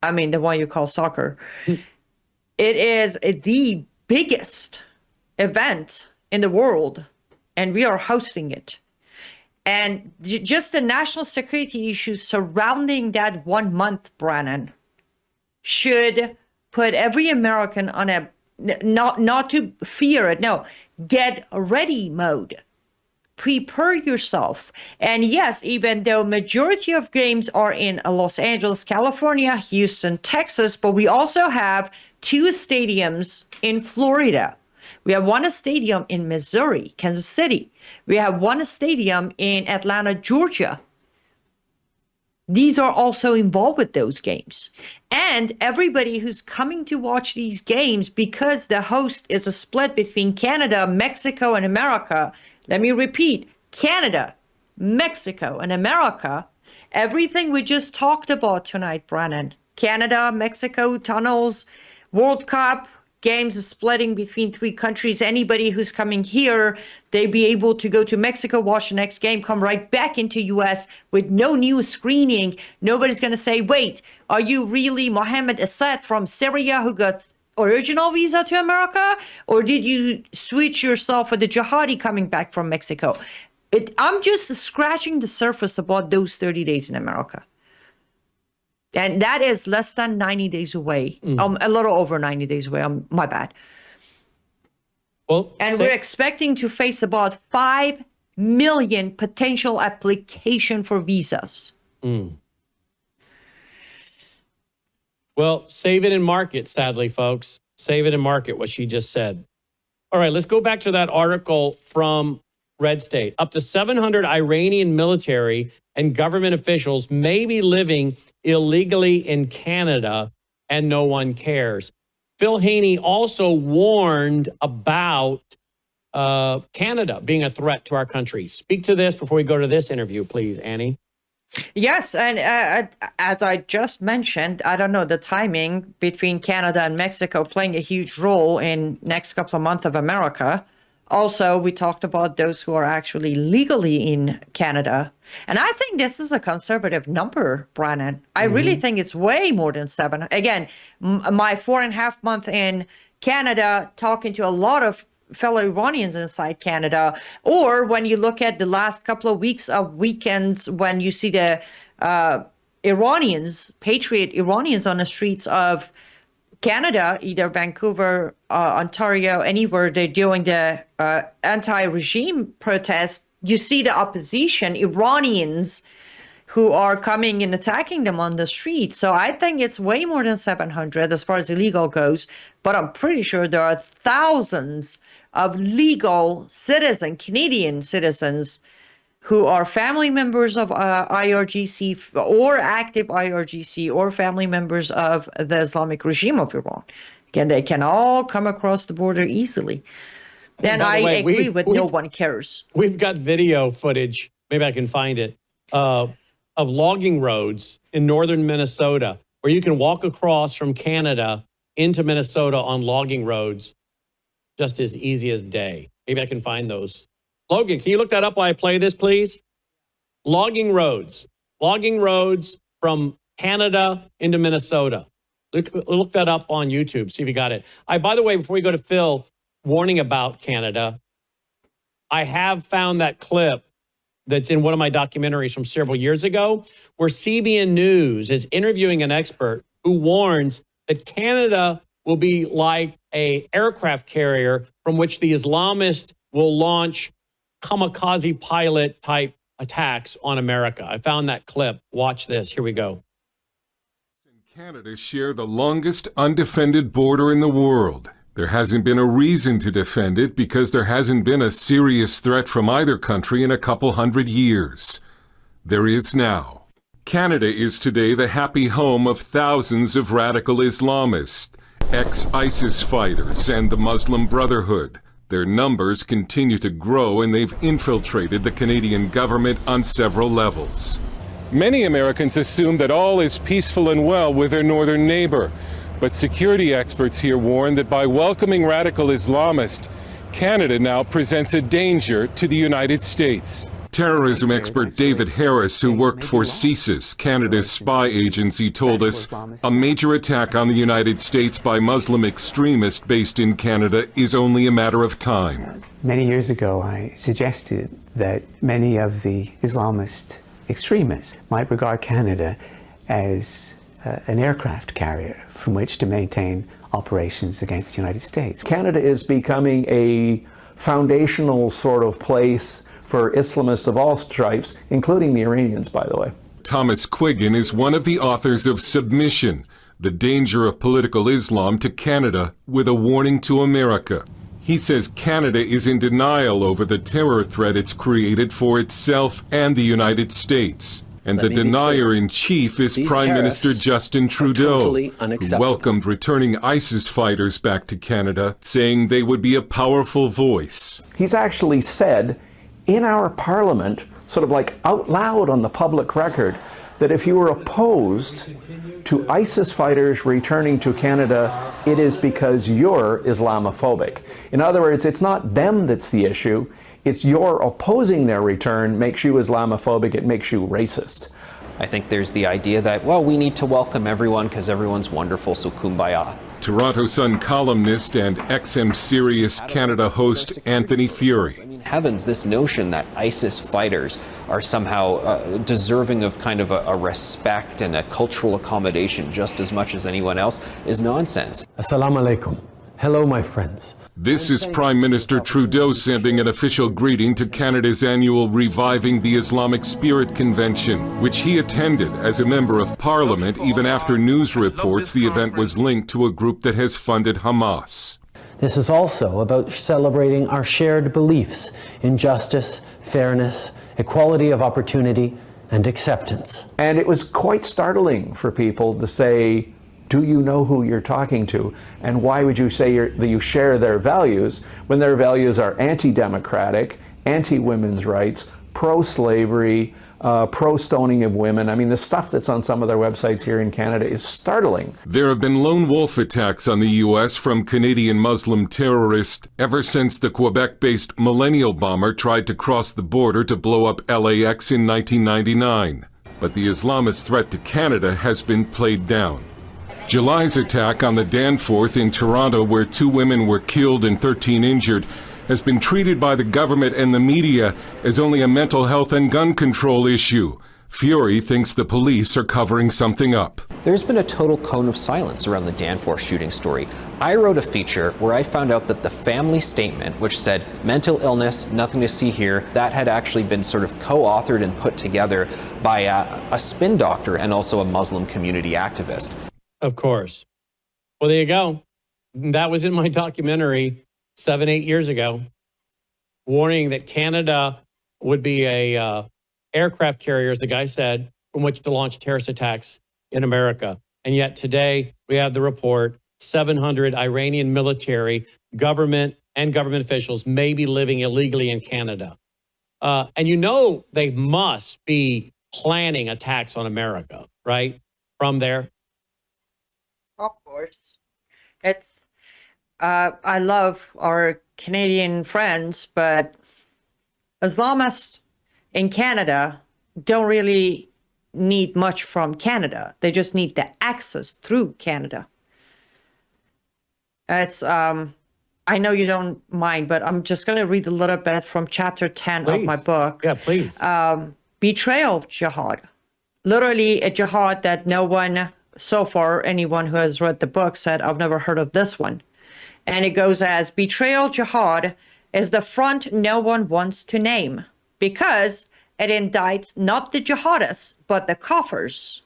I mean, the one you call soccer, it is the biggest event in the world, and we are hosting it. And just the national security issues surrounding that 1 month, Brannon, should put every American on a not to fear it, no, get ready mode. Prepare yourself. And yes, even though majority of games are in Los Angeles, California, Houston, Texas, but we also have 2 stadiums in Florida. We have won a stadium in Missouri, Kansas City. We have won a stadium in Atlanta, Georgia. These are also involved with those games. And everybody who's coming to watch these games, because the host is a split between Canada, Mexico, and America. Let me repeat, Canada, Mexico, and America. Everything we just talked about tonight, Brennan. Canada, Mexico, tunnels, World Cup, games are splitting between 3 countries. Anybody who's coming here, they be able to go to Mexico, watch the next game, come right back into US with no new screening. Nobody's going to say, wait, are you really Mohammed Assad from Syria who got original visa to America? Or did you switch yourself with the jihadi coming back from Mexico? I'm just scratching the surface about those 30 days in America. And that is less than 90 days away. A little over 90 days away. My bad. Well, and we're expecting to face about 5 million potential application for visas. Well, save it and mark it, sadly, folks. Save it and mark it, what she just said. All right, let's go back to that article from Red State. Up to 700 Iranian military and government officials may be living illegally in Canada, and no one cares. Phil Haney also warned about Canada being a threat to our country. Speak to this before we go to this interview, please, Annie. Yes, and as I just mentioned, I don't know, the timing between Canada and Mexico playing a huge role in next couple of months of America. Also, we talked about those who are actually legally in Canada. And I think this is a conservative number, Brannon. I really think it's way more than 7. Again, my 4.5 months in Canada, talking to a lot of fellow Iranians inside Canada, or when you look at the last couple of weeks of weekends, when you see the Iranians, patriot Iranians on the streets of Canada, either Vancouver, Ontario, anywhere they're doing the anti-regime protest, you see the opposition, Iranians who are coming and attacking them on the street. So I think it's way more than 700 as far as illegal goes, but I'm pretty sure there are thousands of legal citizens, Canadian citizens, who are family members of IRGC or active IRGC or family members of the Islamic regime of Iran. Again, they can all come across the border easily. Then I agree with no one cares. We've got video footage, maybe I can find it, of logging roads in northern Minnesota where you can walk across from Canada into Minnesota on logging roads just as easy as day. Maybe I can find those. Logan, can you look that up while I play this, please? Logging roads from Canada into Minnesota. Look that up on YouTube, see if you got it. By the way, before we go to Phil, warning about Canada, I have found that clip that's in one of my documentaries from several years ago, where CBN News is interviewing an expert who warns that Canada will be like an aircraft carrier from which the Islamists will launch kamikaze pilot type attacks on America. I found that clip. Watch this. Here we go. Canada share the longest undefended border in the world. There hasn't been a reason to defend it because there hasn't been a serious threat from either country in a couple hundred years. There is now. Canada is today the happy home of thousands of radical Islamists, ex-ISIS fighters, and the Muslim Brotherhood. Their numbers continue to grow, and they've infiltrated the Canadian government on several levels. Many Americans assume that all is peaceful and well with their northern neighbor, but security experts here warn that by welcoming radical Islamists, Canada now presents a danger to the United States. Terrorism expert David Harris, who worked for CSIS, Canada's spy agency, told us a major attack on the United States by Muslim extremists based in Canada is only a matter of time. Many years ago, I suggested that many of the Islamist extremists might regard Canada as an aircraft carrier from which to maintain operations against the United States. Canada is becoming a foundational sort of place for Islamists of all stripes, including the Iranians, by the way. Thomas Quiggin is one of the authors of Submission, the Danger of Political Islam to Canada, with a warning to America. He says Canada is in denial over the terror threat it's created for itself and the United States. And the denier-in-chief is Prime Minister Justin Trudeau, who welcomed returning ISIS fighters back to Canada, saying they would be a powerful voice. He's actually said in our parliament, sort of like out loud on the public record, that if you were opposed to ISIS fighters returning to Canada, it is because you're Islamophobic. In other words, it's not them that's the issue. It's your opposing their return makes you Islamophobic, it makes you racist. I think there's the idea that, well, we need to welcome everyone because everyone's wonderful, so kumbaya. Toronto Sun columnist and XM Sirius Canada host Anthony Furey. I mean, heavens, this notion that ISIS fighters are somehow deserving of kind of a respect and a cultural accommodation just as much as anyone else is nonsense. Assalamu alaikum. Hello, my friends. This is Prime Minister Trudeau sending an official greeting to Canada's annual Reviving the Islamic Spirit Convention, which he attended as a member of Parliament even after news reports the event was linked to a group that has funded Hamas. This is also about celebrating our shared beliefs in justice, fairness, equality of opportunity, and acceptance. And it was quite startling for people to say, do you know who you're talking to? And why would you say that you share their values when their values are anti-democratic, anti-women's rights, pro-slavery, pro-stoning of women? I mean, the stuff that's on some of their websites here in Canada is startling. There have been lone wolf attacks on the U.S. from Canadian Muslim terrorists ever since the Quebec-based Millennial bomber tried to cross the border to blow up LAX in 1999. But the Islamist threat to Canada has been played down. July's attack on the Danforth in Toronto, where 2 women were killed and 13 injured, has been treated by the government and the media as only a mental health and gun control issue. Furey thinks the police are covering something up. There's been a total cone of silence around the Danforth shooting story. I wrote a feature where I found out that the family statement, which said mental illness, nothing to see here, that had actually been sort of co-authored and put together by a spin doctor and also a Muslim community activist. Of course. Well, there you go. That was in my documentary 7-8 years ago, warning that Canada would be a aircraft carrier, as the guy said, from which to launch terrorist attacks in America. And yet today we have the report, 700 Iranian military, government, and government officials may be living illegally in Canada. And you know they must be planning attacks on America, right? From there. Of course. It's, I love our Canadian friends, but Islamists in Canada don't really need much from Canada. They just need the access through Canada. It's, I know you don't mind, but I'm just going to read a little bit from chapter 10 of my book. Yeah, please. Betrayal of Jihad. Literally a jihad that no one so far, anyone who has read the book said, I've never heard of this one. And it goes as, betrayal jihad is the front no one wants to name because it indicts not the jihadists, but the kafirs,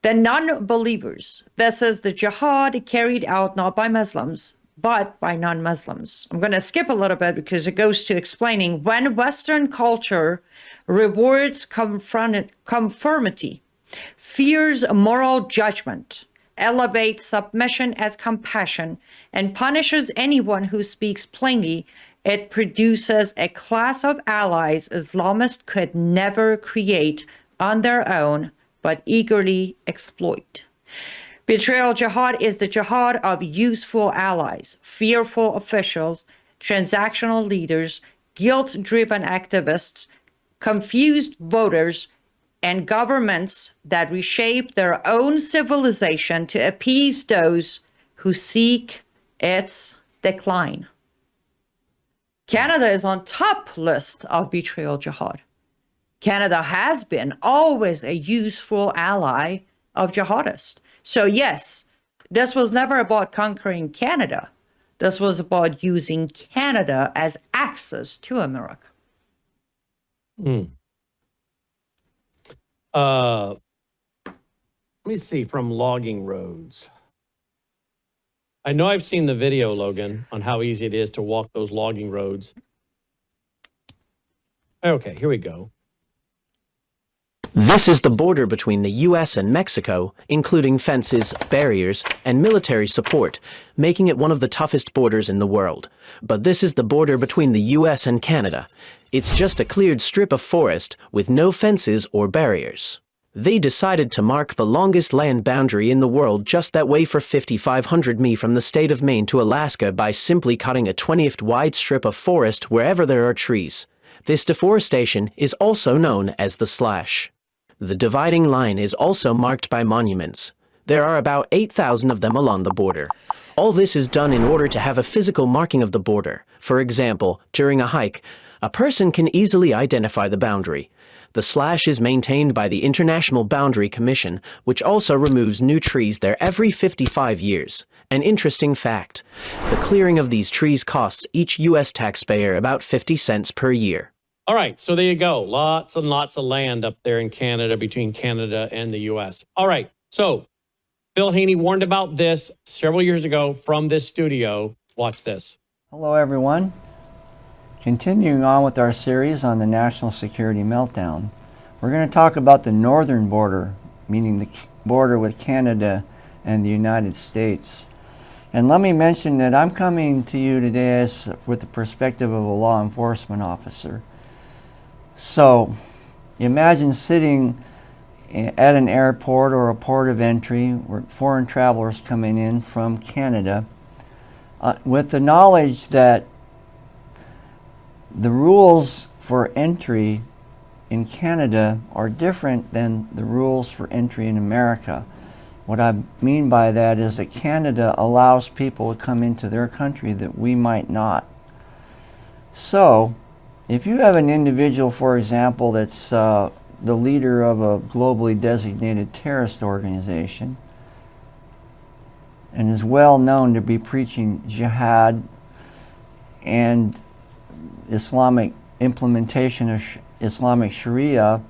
the non-believers. This is the jihad carried out not by Muslims, but by non-Muslims. I'm going to skip a little bit because it goes to explaining when Western culture rewards conformity, fears moral judgment, elevates submission as compassion, and punishes anyone who speaks plainly, it produces a class of allies Islamists could never create on their own, but eagerly exploit. Betrayal jihad is the jihad of useful allies, fearful officials, transactional leaders, guilt-driven activists, confused voters, and governments that reshape their own civilization to appease those who seek its decline. Canada is on top list of betrayal jihad. Canada has been always a useful ally of jihadists. So yes, this was never about conquering Canada. This was about using Canada as access to America. Let me see from Logging Roads. I know I've seen the video, Logan, on how easy it is to walk those logging roads. Okay, here we go. This is the border between the U.S. and Mexico, including fences, barriers, and military support, making it one of the toughest borders in the world. But this is the border between the U.S. and Canada. It's just a cleared strip of forest with no fences or barriers. They decided to mark the longest land boundary in the world just that way for 5,500 mi from the state of Maine to Alaska by simply cutting a 20ft wide strip of forest wherever there are trees. This deforestation is also known as the slash. The dividing line is also marked by monuments. There are about 8,000 of them along the border. All this is done in order to have a physical marking of the border. For example, during a hike, a person can easily identify the boundary. The slash is maintained by the International Boundary Commission, which also removes new trees there every 55 years. An interesting fact, the clearing of these trees costs each U.S. taxpayer about 50 cents per year. All right, so there you go. Lots and lots of land up there in Canada, between Canada and the U.S. All right, so Phil Haney warned about this several years ago from this studio. Watch this. Hello, everyone. Continuing on with our series on the national security meltdown, we're going to talk about the northern border, meaning the border with Canada and the United States. And let me mention that I'm coming to you today with the perspective of a law enforcement officer. So, imagine sitting at an airport or a port of entry where foreign travelers coming in from Canada with the knowledge that the rules for entry in Canada are different than the rules for entry in America. What I mean by that is that Canada allows people to come into their country that we might not. So, if you have an individual, for example, that's the leader of a globally designated terrorist organization and is well known to be preaching jihad and Islamic implementation of Islamic Sharia,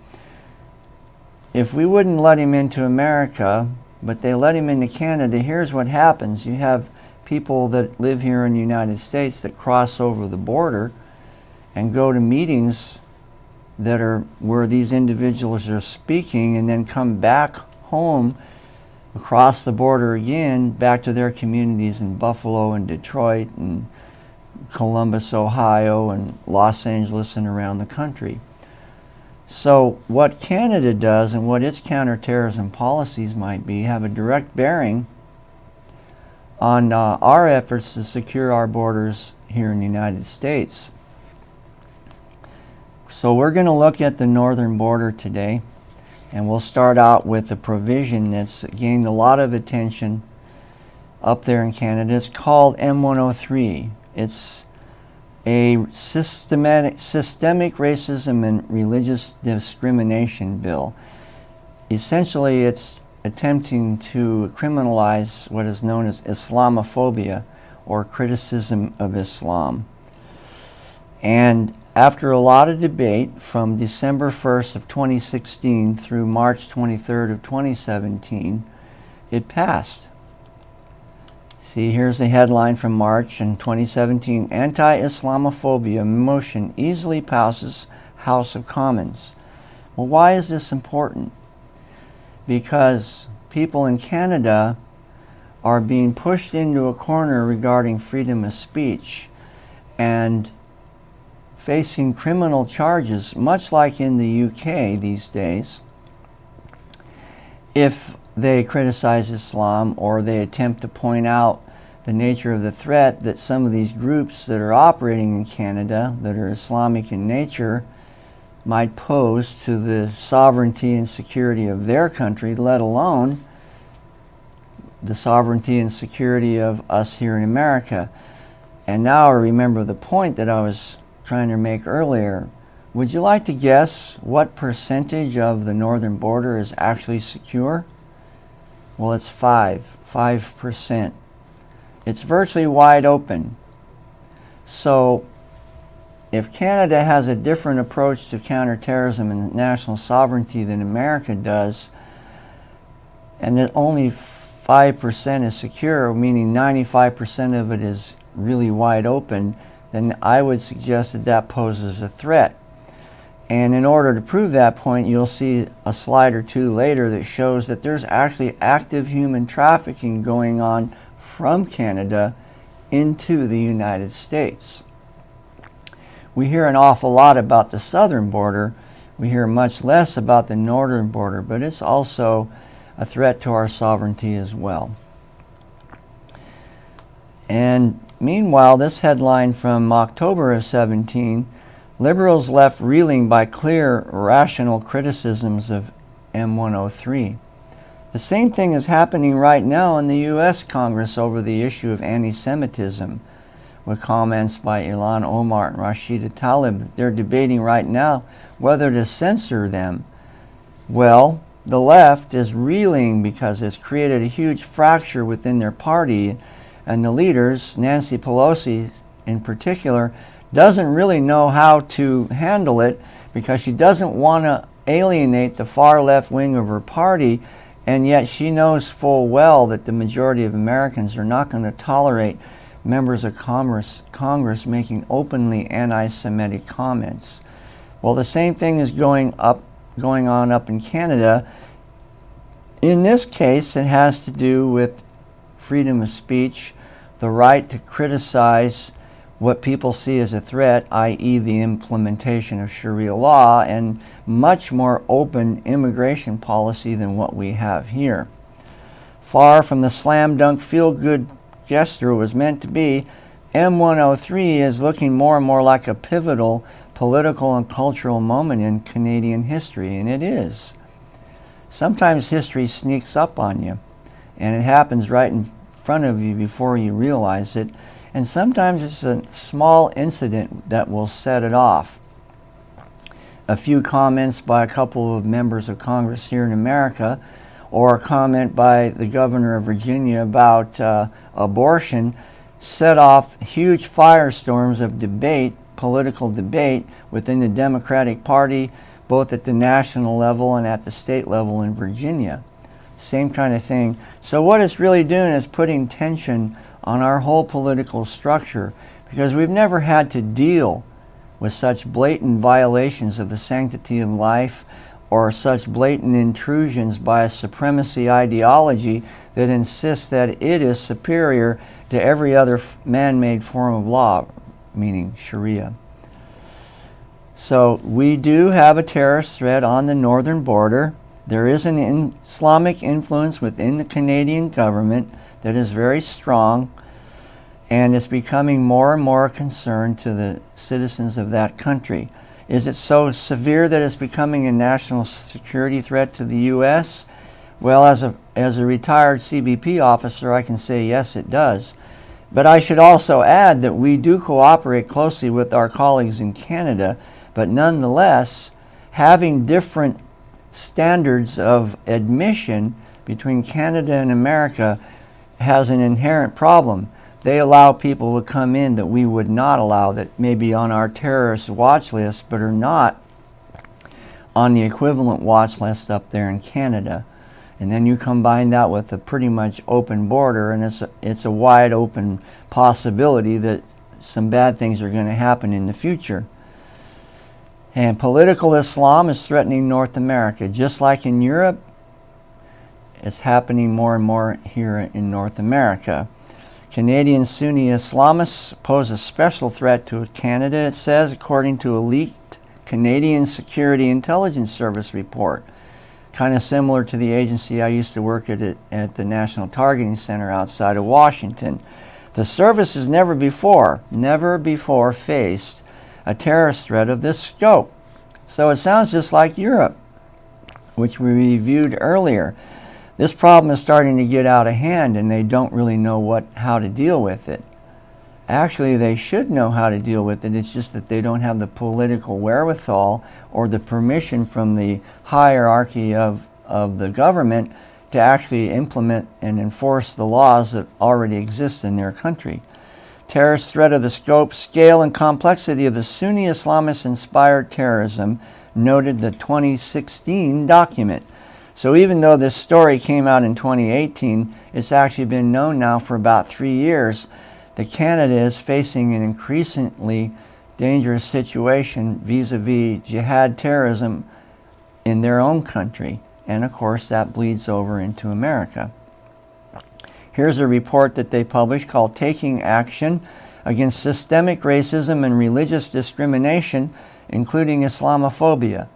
if we wouldn't let him into America, but they let him into Canada, here's what happens. You have people that live here in the United States that cross over the border and go to meetings that are where these individuals are speaking and then come back home across the border again back to their communities in Buffalo and Detroit and Columbus, Ohio and Los Angeles and around the country. So what Canada does and what its counterterrorism policies might be have a direct bearing on our efforts to secure our borders here in the United States. So we're going to look at the northern border today, and we'll start out with a provision that's gained a lot of attention up there in Canada. It's called M103. It's a systemic racism and religious discrimination bill. Essentially, it's attempting to criminalize what is known as Islamophobia, or criticism of Islam. And after a lot of debate from December 1st of 2016 through March 23rd of 2017, it passed. See, here's the headline from March in 2017. Anti-Islamophobia motion easily passes House of Commons. Well, why is this important? Because people in Canada are being pushed into a corner regarding freedom of speech and facing criminal charges, much like in the UK these days, if they criticize Islam or they attempt to point out the nature of the threat that some of these groups that are operating in Canada that are Islamic in nature might pose to the sovereignty and security of their country, let alone the sovereignty and security of us here in America. And now I remember the point that I was trying to make earlier. Would you like to guess what percentage of the northern border is actually secure? Well, it's 5%. It's virtually wide open. So if Canada has a different approach to counterterrorism and national sovereignty than America does, and that only 5% is secure, meaning 95% of it is really wide open, then I would suggest that that poses a threat. And in order to prove that point, you'll see a slide or two later that shows that there's actually active human trafficking going on from Canada into the United States. We hear an awful lot about the southern border. We hear much less about the northern border, but it's also a threat to our sovereignty as well. And meanwhile, this headline from October of 17, liberals left reeling by clear, rational criticisms of M103. The same thing is happening right now in the U.S. Congress over the issue of anti-Semitism, with comments by Ilhan Omar and Rashida Tlaib. They're debating right now whether to censor them. Well, the left is reeling because it's created a huge fracture within their party, and the leaders, Nancy Pelosi in particular, doesn't really know how to handle it because she doesn't want to alienate the far left wing of her party, and yet she knows full well that the majority of Americans are not going to tolerate members of Congress making openly anti-Semitic comments. Well, the same thing is going on up in Canada. In this case, it has to do with freedom of speech, the right to criticize what people see as a threat, i.e. the implementation of Sharia law, and much more open immigration policy than what we have here. Far from the slam dunk feel-good gesture it was meant to be, M103 is looking more and more like a pivotal political and cultural moment in Canadian history, and it is. Sometimes history sneaks up on you, and it happens right in front of you before you realize it, and sometimes it's a small incident that will set it off. A few comments by a couple of members of Congress here in America, or a comment by the governor of Virginia about abortion, set off huge firestorms of debate, political debate within the Democratic Party, both at the national level and at the state level in Virginia. Same kind of thing. So what it's really doing is putting tension on our whole political structure, because we've never had to deal with such blatant violations of the sanctity of life, or such blatant intrusions by a supremacy ideology that insists that it is superior to every other man-made form of law, meaning Sharia. So we do have a terrorist threat on the northern border. There is an Islamic influence within the Canadian government that is very strong, and it's becoming more and more a concern to the citizens of that country. Is it so severe that it's becoming a national security threat to the U.S.? Well, as a retired CBP officer, I can say yes, it does. But I should also add that we do cooperate closely with our colleagues in Canada, but nonetheless, having different standards of admission between Canada and America has an inherent problem. They allow people to come in that we would not allow, that may be on our terrorist watch list, but are not on the equivalent watch list up there in Canada. And then you combine that with a pretty much open border, and it's a wide open possibility that some bad things are going to happen in the future. And political Islam is threatening North America. Just like in Europe, it's happening more and more here in North America. Canadian Sunni Islamists pose a special threat to Canada, it says, according to a leaked Canadian Security Intelligence Service report. Kind of similar to the agency I used to work at the National Targeting Center outside of Washington. The service has never before faced a terrorist threat of this scope. So it sounds just like Europe, which we reviewed earlier. This problem is starting to get out of hand, and they don't really know how to deal with it. Actually, they should know how to deal with it. It's just that they don't have the political wherewithal or the permission from the hierarchy of the government to actually implement and enforce the laws that already exist in their country. Terrorist threat of the scope, scale, and complexity of the Sunni Islamist-inspired terrorism, noted the 2016 document. So even though this story came out in 2018, it's actually been known now for about 3 years that Canada is facing an increasingly dangerous situation vis-a-vis jihad terrorism in their own country. And of course that bleeds over into America. Here's a report that they published called Taking Action Against Systemic Racism and Religious Discrimination, Including Islamophobia.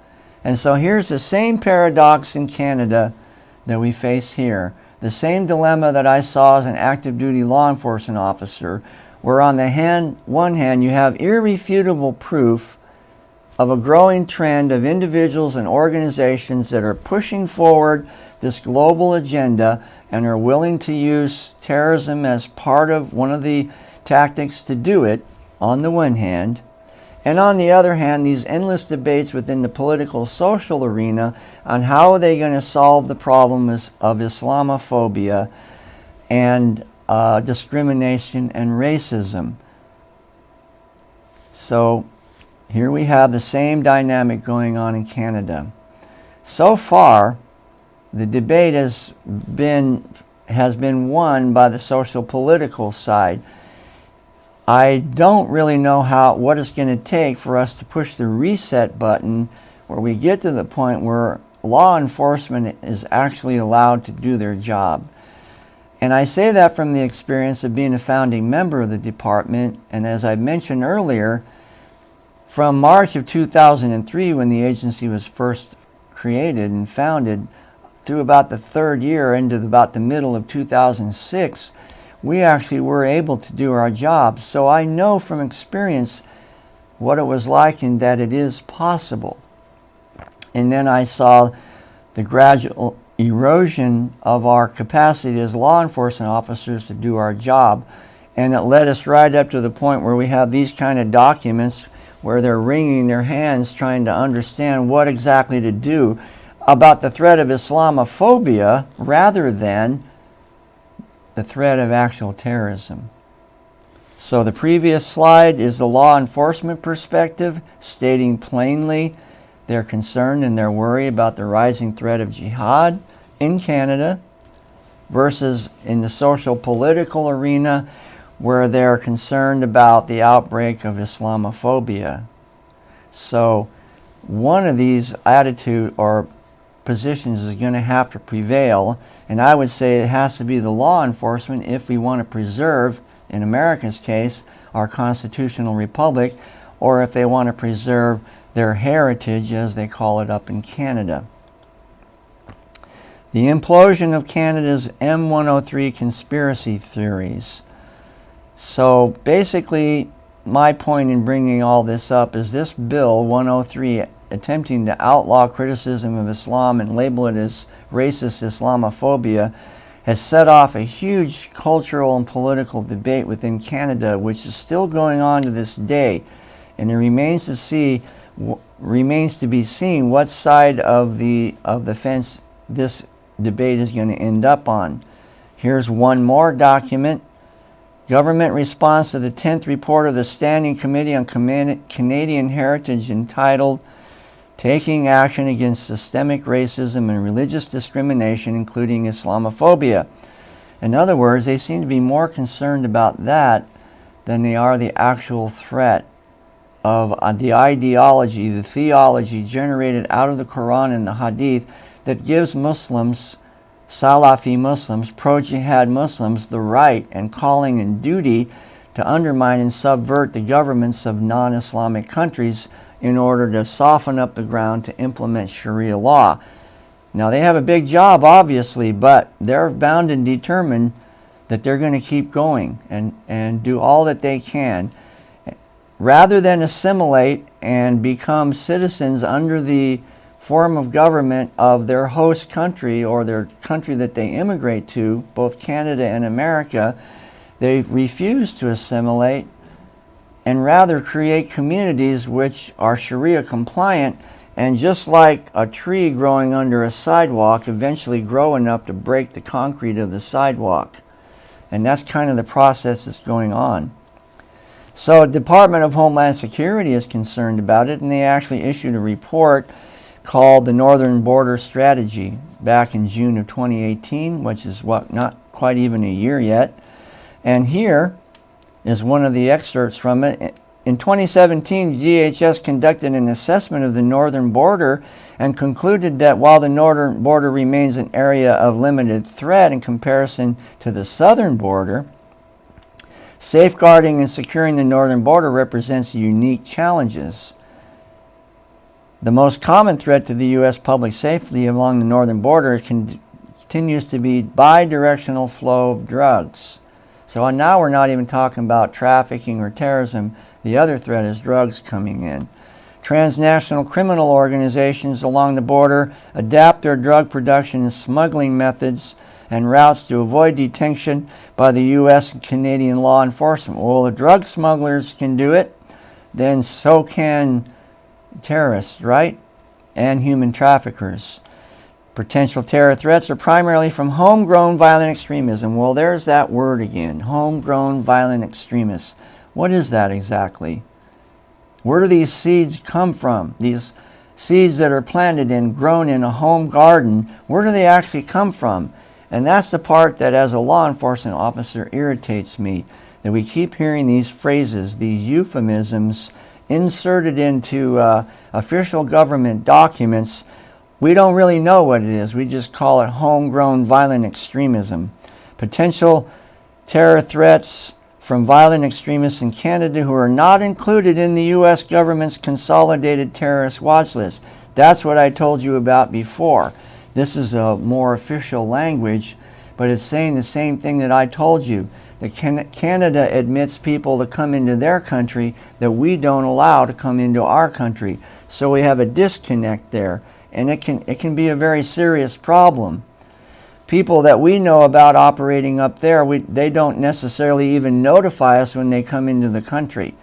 And so here's the same paradox in Canada that we face here. The same dilemma that I saw as an active duty law enforcement officer, where on the one hand you have irrefutable proof of a growing trend of individuals and organizations that are pushing forward this global agenda and are willing to use terrorism as part of one of the tactics to do it, on the one hand. And on the other hand, these endless debates within the political social arena on how are they going to solve the problem of Islamophobia and discrimination and racism. So here we have the same dynamic going on in Canada. So far, the debate has been won by the social political side. I don't really know what it's going to take for us to push the reset button where we get to the point where law enforcement is actually allowed to do their job. And I say that from the experience of being a founding member of the department, and as I mentioned earlier, from March of 2003, when the agency was first created and founded, through about the third year into about the middle of 2006, we actually were able to do our job. So I know from experience what it was like and that it is possible. And then I saw the gradual erosion of our capacity as law enforcement officers to do our job. And it led us right up to the point where we have these kind of documents where they're wringing their hands trying to understand what exactly to do about the threat of Islamophobia rather than the threat of actual terrorism. So the previous slide is the law enforcement perspective, stating plainly their concern and their worry about the rising threat of jihad in Canada, versus in the social political arena where they're concerned about the outbreak of Islamophobia. So one of these attitude or positions is going to have to prevail, and I would say it has to be the law enforcement if we want to preserve, in America's case, our constitutional republic, or if they want to preserve their heritage, as they call it up in Canada. The implosion of Canada's M103 conspiracy theories. So basically, my point in bringing all this up is this bill 103, attempting to outlaw criticism of Islam and label it as racist Islamophobia, has set off a huge cultural and political debate within Canada, which is still going on to this day, and it remains to be seen what side of the fence this debate is going to end up on. Here's one more document. Government response to the 10th report of the Standing Committee on Canadian Heritage, entitled Taking Action Against Systemic Racism and Religious Discrimination, Including Islamophobia. In other words, they seem to be more concerned about that than they are the actual threat of the ideology, the theology generated out of the Quran and the Hadith that gives Muslims, Salafi Muslims, pro-jihad Muslims, the right and calling and duty to undermine and subvert the governments of non-Islamic countries in order to soften up the ground to implement Sharia law. Now they have a big job, obviously, but they're bound and determined that they're going to keep going and do all that they can, rather than assimilate and become citizens under the form of government of their host country or their country that they immigrate to, both Canada and America. They refuse to assimilate and rather create communities which are Sharia compliant, and just like a tree growing under a sidewalk, eventually grow enough to break the concrete of the sidewalk. And that's kind of the process that's going on. So the Department of Homeland Security is concerned about it, and they actually issued a report called the Northern Border Strategy back in June of 2018, which is not quite even a year yet. And here is one of the excerpts from it. In 2017, DHS conducted an assessment of the northern border and concluded that while the northern border remains an area of limited threat in comparison to the southern border, safeguarding and securing the northern border represents unique challenges. The most common threat to the U.S. public safety along the northern border continues to be bi-directional flow of drugs. So now we're not even talking about trafficking or terrorism. The other threat is drugs coming in. Transnational criminal organizations along the border adapt their drug production and smuggling methods and routes to avoid detection by the U.S. and Canadian law enforcement. Well, if drug smugglers can do it, then so can terrorists, right? And human traffickers. Potential terror threats are primarily from homegrown violent extremism. Well, there's that word again, homegrown violent extremists. What is that exactly? Where do these seeds come from? These seeds that are planted and grown in a home garden, where do they actually come from? And that's the part that as a law enforcement officer irritates me, that we keep hearing these phrases, these euphemisms inserted into official government documents. We don't really know what it is. We just call it homegrown violent extremism. Potential terror threats from violent extremists in Canada who are not included in the U.S. government's consolidated terrorist watch list. That's what I told you about before. This is a more official language, but it's saying the same thing that I told you. That Canada admits people to come into their country that we don't allow to come into our country. So we have a disconnect there, and it can be a very serious problem. People that we know about operating up there, they don't necessarily even notify us when they come into the country.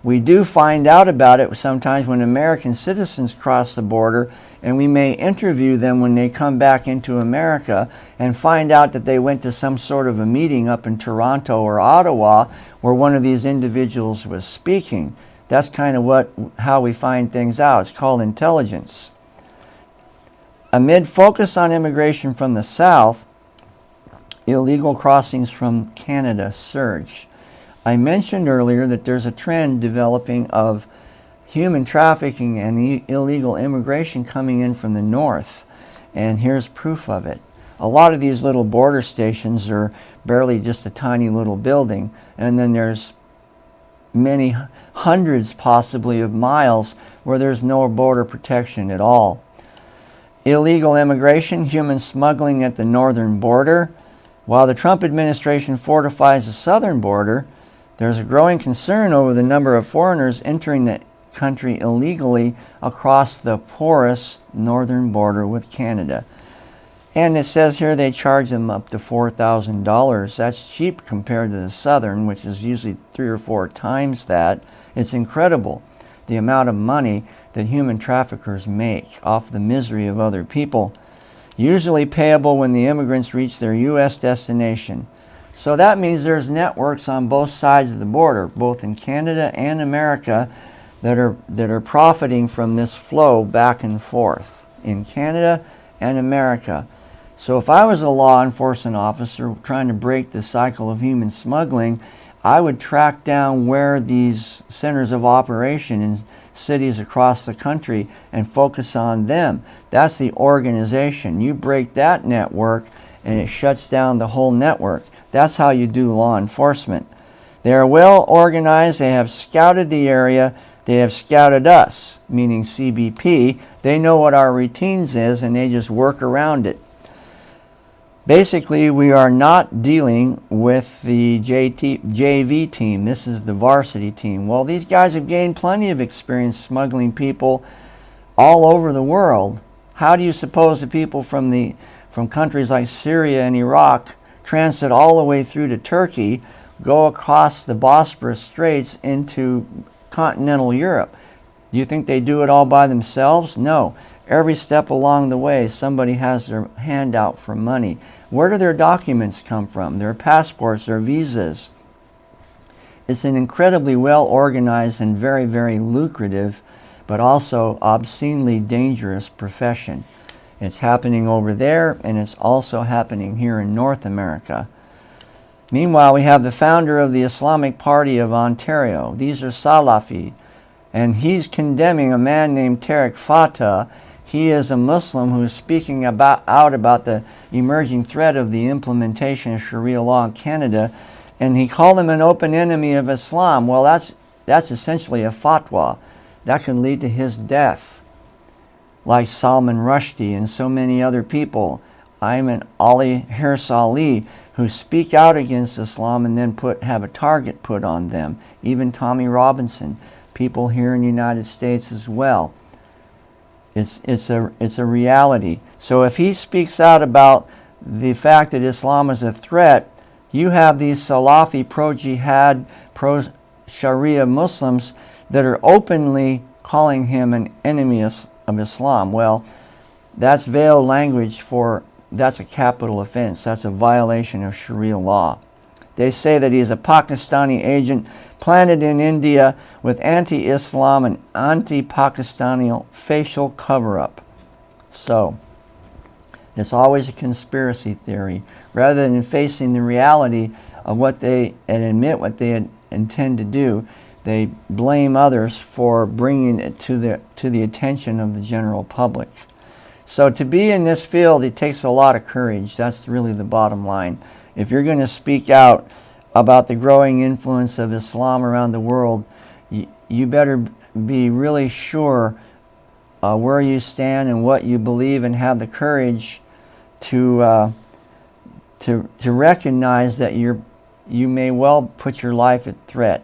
We do find out about it sometimes when American citizens cross the border, and we may interview them when they come back into America and find out that they went to some sort of a meeting up in Toronto or Ottawa where one of these individuals was speaking. That's kind of how we find things out. It's called intelligence. Amid focus on immigration from the south, illegal crossings from Canada surge. I mentioned earlier that there's a trend developing of human trafficking and illegal immigration coming in from the north, and here's proof of it. A lot of these little border stations are barely just a tiny little building, and then there's many hundreds possibly of miles where there's no border protection at all. Illegal immigration, human smuggling at the northern border. While the Trump administration fortifies the southern border, there's a growing concern over the number of foreigners entering the country illegally across the porous northern border with Canada. And it says here they charge them up to $4,000. That's cheap compared to the southern, which is usually 3 or 4 times that. It's incredible the amount of money that human traffickers make off the misery of other people, usually payable when the immigrants reach their U.S. destination. So that means there's networks on both sides of the border, both in Canada and America, that are profiting from this flow back and forth in Canada and America. So if I was a law enforcement officer trying to break the cycle of human smuggling, I would track down where these centers of operation in cities across the country and focus on them. That's the organization. You break that network and it shuts down the whole network. That's how you do law enforcement. They are well organized. They have scouted the area. They have scouted us, meaning CBP. They know what our routines is and they just work around it. Basically, we are not dealing with the JV team. This is the varsity team. Well, these guys have gained plenty of experience smuggling people all over the world. How do you suppose the people from countries like Syria and Iraq transit all the way through to Turkey, go across the Bosporus Straits into continental Europe? Do you think they do it all by themselves? No. Every step along the way, somebody has their hand out for money. Where do their documents come from? Their passports, their visas. It's an incredibly well organized and very, very lucrative but also obscenely dangerous profession. It's happening over there, and it's also happening here in North America. Meanwhile, we have the founder of the Islamic Party of Ontario. These are Salafi, and he's condemning a man named Tariq Fatah. He is a Muslim who is speaking out about the emerging threat of the implementation of Sharia law in Canada, and he called him an open enemy of Islam. Well, that's essentially a fatwa. That can lead to his death, like Salman Rushdie and so many other people. Ayman Ali Hirsi, who speak out against Islam and then have a target put on them. Even Tommy Robinson, people here in the United States as well. It's a reality. So if he speaks out about the fact that Islam is a threat, you have these Salafi pro-Jihad, pro-Sharia Muslims that are openly calling him an enemy of Islam. Well, that's veiled language that's a capital offense. That's a violation of Sharia law. They say that he's a Pakistani agent planted in India with anti-Islam and anti-Pakistani facial cover-up. So, it's always a conspiracy theory. Rather than facing the reality of and admit what they intend to do, they blame others for bringing it to the attention of the general public. So to be in this field, it takes a lot of courage. That's really the bottom line. If you're going to speak out about the growing influence of Islam around the world, you better be really sure where you stand and what you believe, and have the courage to recognize that you may well put your life at threat,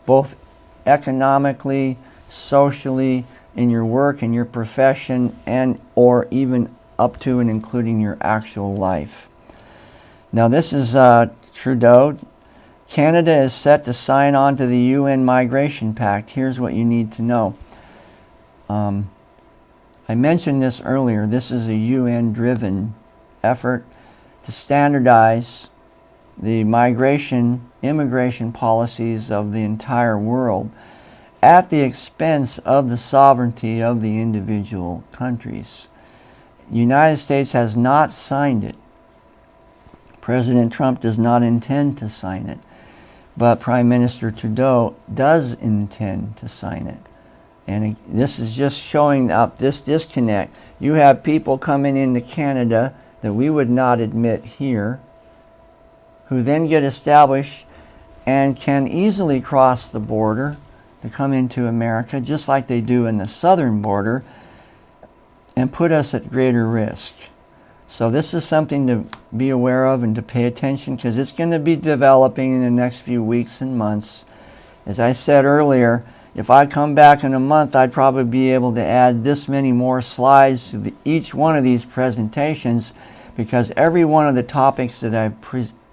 both economically, socially, in your work, in your profession, and or even up to and including your actual life. Now this is Trudeau. Canada is set to sign on to the UN Migration Pact. Here's what you need to know. I mentioned this earlier. This is a UN-driven effort to standardize the immigration policies of the entire world at the expense of the sovereignty of the individual countries. The United States has not signed it. President Trump does not intend to sign it, but Prime Minister Trudeau does intend to sign it. And this is just showing up this disconnect. You have people coming into Canada that we would not admit here, who then get established and can easily cross the border to come into America, just like they do in the southern border, and put us at greater risk. So this is something to be aware of and to pay attention, because it's going to be developing in the next few weeks and months. As I said earlier, if I come back in a month, I'd probably be able to add this many more slides to each one of these presentations, because every one of the topics that I've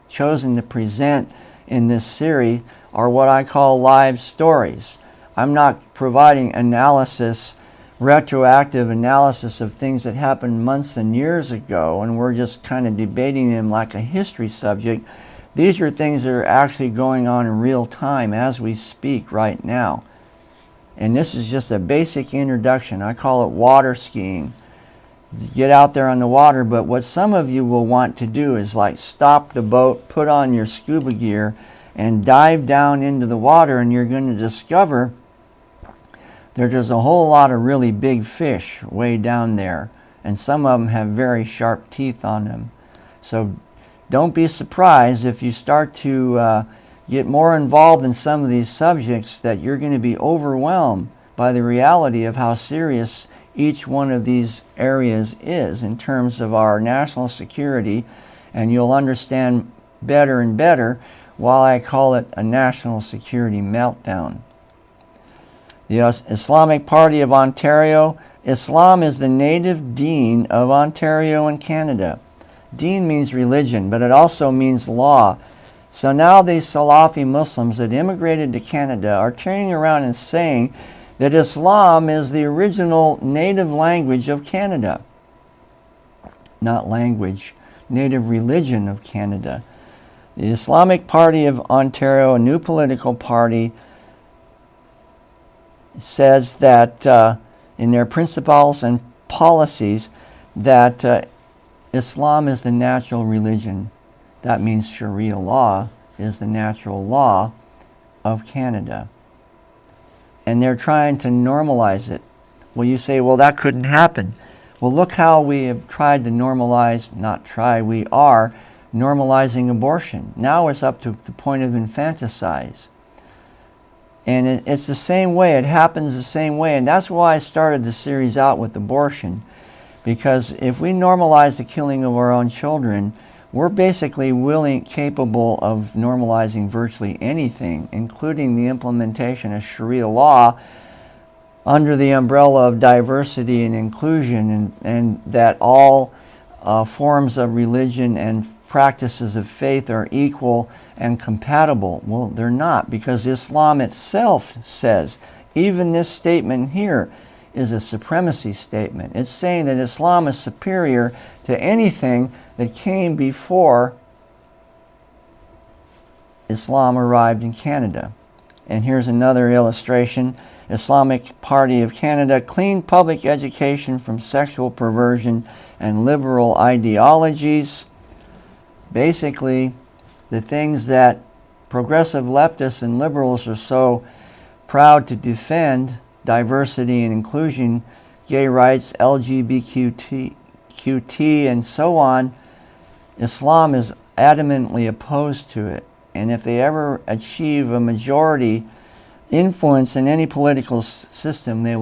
chosen to present in this series are what I call live stories. I'm not providing analysis, retroactive analysis of things that happened months and years ago, and we're just kind of debating them like a history subject. These are things that are actually going on in real time as we speak right now. And this is just a basic introduction. I call it water skiing. Get out there on the water, but what some of you will want to do is like stop the boat, put on your scuba gear, and dive down into the water, and you're going to discover there's a whole lot of really big fish way down there, and some of them have very sharp teeth on them. So don't be surprised if you start to get more involved in some of these subjects, that you're going to be overwhelmed by the reality of how serious each one of these areas is in terms of our national security, and you'll understand better and better why I call it a national security meltdown. The Islamic Party of Ontario. Islam is the native deen of Ontario and Canada. Deen means religion, but it also means law. So now these Salafi Muslims that immigrated to Canada are turning around and saying that Islam is the original native language of Canada. Not language, native religion of Canada. The Islamic Party of Ontario, a new political party, says that in their principles and policies that Islam is the natural religion. That means Sharia law is the natural law of Canada. And they're trying to normalize it. Well, you say, well, that couldn't happen. Well, look how we have tried to normalize, not try, we are normalizing abortion. Now it's up to the point of infanticide. And it's the same way, it happens the same way. And that's why I started the series out with abortion. Because if we normalize the killing of our own children, we're basically capable of normalizing virtually anything, including the implementation of Sharia law under the umbrella of diversity and inclusion, and that all forms of religion and practices of faith are equal and compatible. Well, they're not, because Islam itself says, even this statement here is a supremacy statement. It's saying that Islam is superior to anything that came before Islam arrived in Canada. And here's another illustration. Islamic Party of Canada cleaned public education from sexual perversion and liberal ideologies. Basically, the things that progressive leftists and liberals are so proud to defend, diversity and inclusion, gay rights, LGBTQT, and so on, Islam is adamantly opposed to it. And if they ever achieve a majority influence in any political system, they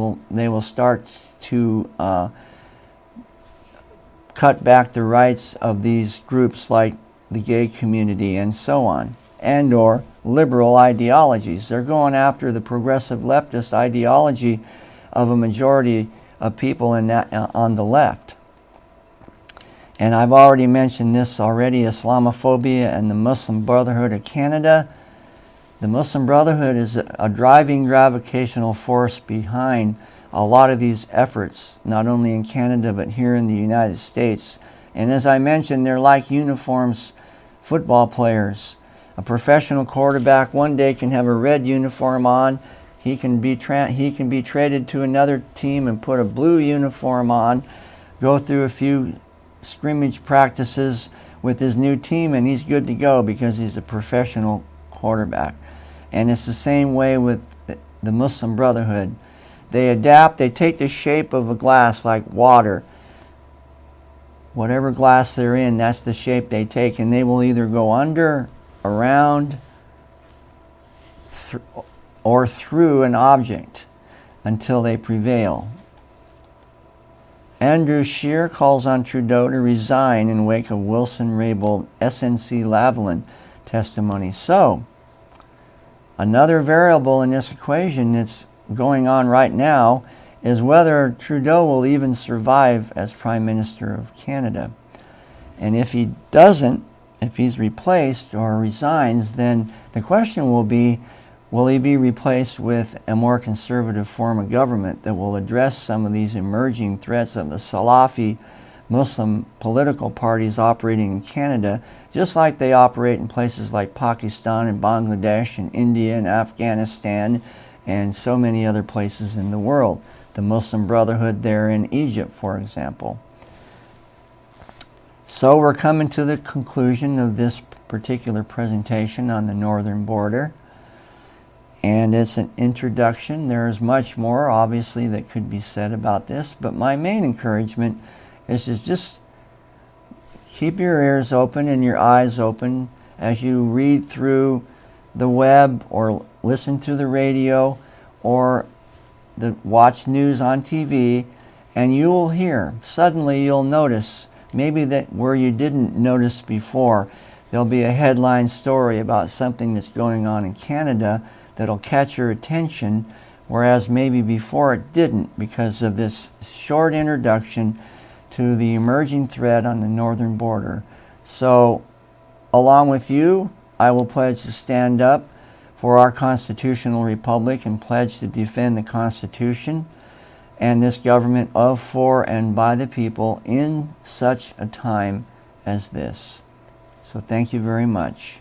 will start to cut back the rights of these groups like the gay community and so on, and or liberal ideologies. They're going after the progressive leftist ideology of a majority of people in that, on the left. And I've already mentioned this already, Islamophobia and the Muslim Brotherhood of Canada. The Muslim Brotherhood is a driving gravitational force behind a lot of these efforts, not only in Canada but here in the United States. And as I mentioned, they're like uniforms football players. A professional quarterback one day can have a red uniform on. He can be traded to another team and put a blue uniform on, go through a few scrimmage practices with his new team, and he's good to go because he's a professional quarterback. And it's the same way with the Muslim Brotherhood. They adapt, they take the shape of a glass like water. Whatever glass they're in, that's the shape they take, and they will either go under, around, or through an object until they prevail. Andrew Scheer calls on Trudeau to resign in wake of Wilson-Raybould SNC-Lavalin testimony. So, another variable in this equation that's going on right now is whether Trudeau will even survive as Prime Minister of Canada. And if he doesn't, if he's replaced or resigns, then the question will be, will he be replaced with a more conservative form of government that will address some of these emerging threats of the Salafi Muslim political parties operating in Canada, just like they operate in places like Pakistan and Bangladesh and India and Afghanistan and so many other places in the world. The Muslim Brotherhood there in Egypt, for example. So we're coming to the conclusion of this particular presentation on the northern border. And it's an introduction. There's much more, obviously, that could be said about this, but my main encouragement is to just keep your ears open and your eyes open as you read through the web or listen to the radio or watch news on TV, and you will hear, suddenly you'll notice, maybe that where you didn't notice before, there'll be a headline story about something that's going on in Canada that'll catch your attention, whereas maybe before it didn't, because of this short introduction to the emerging threat on the northern border. So, along with you, I will pledge to stand up for our constitutional republic and pledge to defend the Constitution and this government of, for, and by the people in such a time as this. So thank you very much.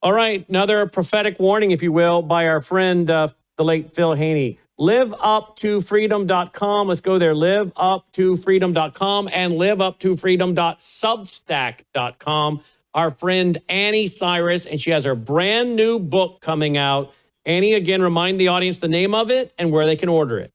All right, another prophetic warning, if you will, by our friend, the late Phil Haney. liveuptofreedom.com. Let's go there, liveuptofreedom.com and liveuptofreedom.substack.com. Our friend Anni Cyrus, and she has her brand new book coming out. Anni, again, remind the audience the name of it and where they can order it.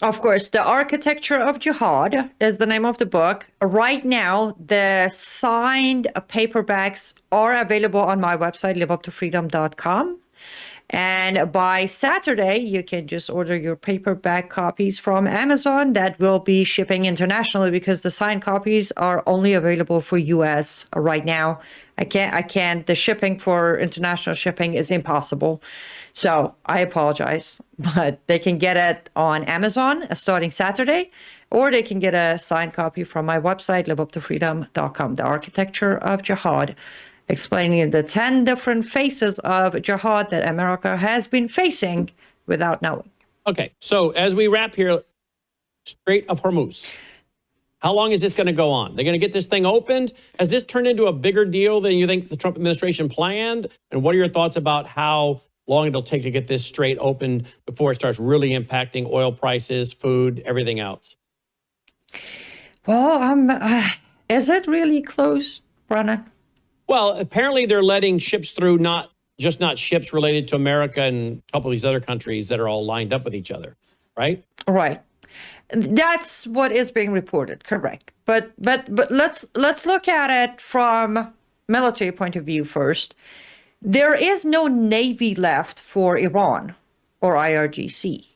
Of course, The Architecture of Jihad is the name of the book. Right now, the signed paperbacks are available on my website, liveuptofreedom.com. And by Saturday, you can just order your paperback copies from Amazon. That will be shipping internationally because the signed copies are only available for US right now. I can't, the shipping for international shipping is impossible. So I apologize, but they can get it on Amazon starting Saturday, or they can get a signed copy from my website, liveuptofreedom.com, The Architecture of Jihad, explaining the 10 different phases of jihad that America has been facing without knowing. Okay, so as we wrap here, Strait of Hormuz. How long is this going to go on? They're going to get this thing opened? Has this turned into a bigger deal than you think the Trump administration planned? And what are your thoughts about how long it'll take to get this strait opened before it starts really impacting oil prices, food, everything else? Well, is it really close, Brennan? Well, apparently they're letting ships through, not ships related to America and a couple of these other countries that are all lined up with each other, right? Right. That's what is being reported, correct. But let's look at it from military point of view first. There is no navy left for Iran or IRGC.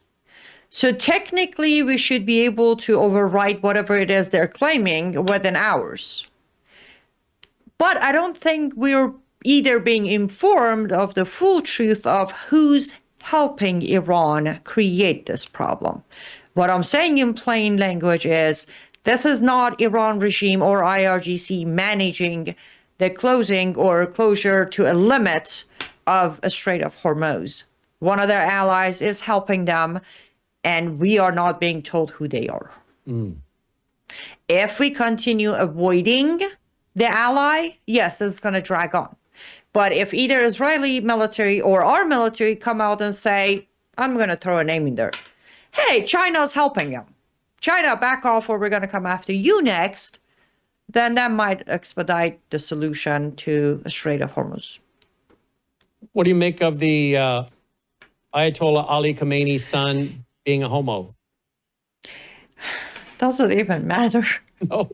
So technically, we should be able to override whatever it is they're claiming within hours. But I don't think we're either being informed of the full truth of who's helping Iran create this problem. What I'm saying in plain language is this is not Iran regime or IRGC managing the closing or closure to a limit of a Strait of Hormuz. One of their allies is helping them, and we are not being told who they are. If we continue avoiding the ally, yes, it's going to drag on. But if either Israeli military or our military come out and say, I'm going to throw a name in there. Hey, China's helping them. China, back off or we're going to come after you next. Then that might expedite the solution to the Strait of Hormuz. What do you make of the Ayatollah Ali Khamenei's son being a homo? Doesn't even matter. No.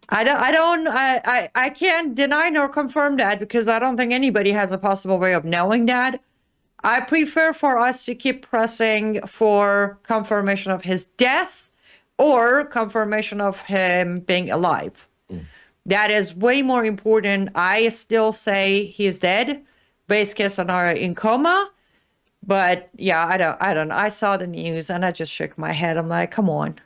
I can't deny nor confirm that because I don't think anybody has a possible way of knowing that. I prefer for us to keep pressing for confirmation of his death or confirmation of him being alive. That is way more important. I still say he is dead, base case scenario in coma. But yeah, I don't. I saw the news and I just shook my head. I'm like, come on.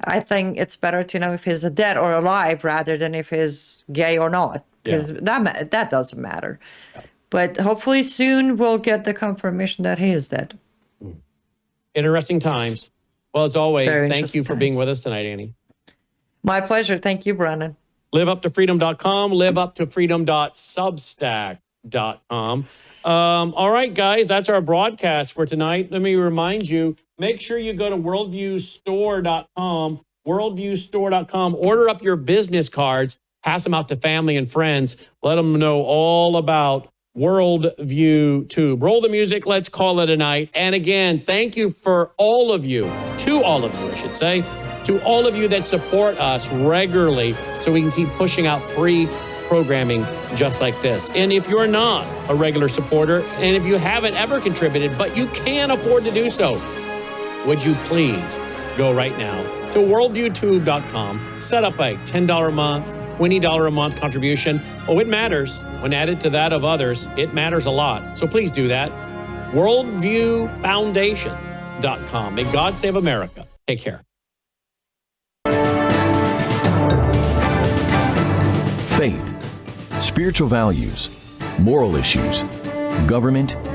I think it's better to know if he's dead or alive rather than if he's gay or not, because that doesn't matter. But hopefully soon we'll get the confirmation that he is dead. Interesting times. Well, as always, Very thank you for being with us tonight, Anni. My pleasure. Thank you, Brennan. Liveuptofreedom.com, liveuptofreedom.substack.com. All right, guys, that's our broadcast for tonight. Let me remind you, make sure you go to worldviewstore.com, worldviewstore.com, order up your business cards, pass them out to family and friends, let them know all about Worldview Tube. Roll the music, let's call it a night. And again, thank you for all of you, to all of you, I should say, to all of you that support us regularly so we can keep pushing out free programming just like this. And if you're not a regular supporter, and if you haven't ever contributed, but you can afford to do so, would you please go right now to worldviewtube.com, set up a $10 a month, $20 a month contribution. Oh, it matters. When added to that of others, it matters a lot. So please do that. worldviewfoundation.com. May God save America. Take care. Faith, spiritual values, moral issues, government,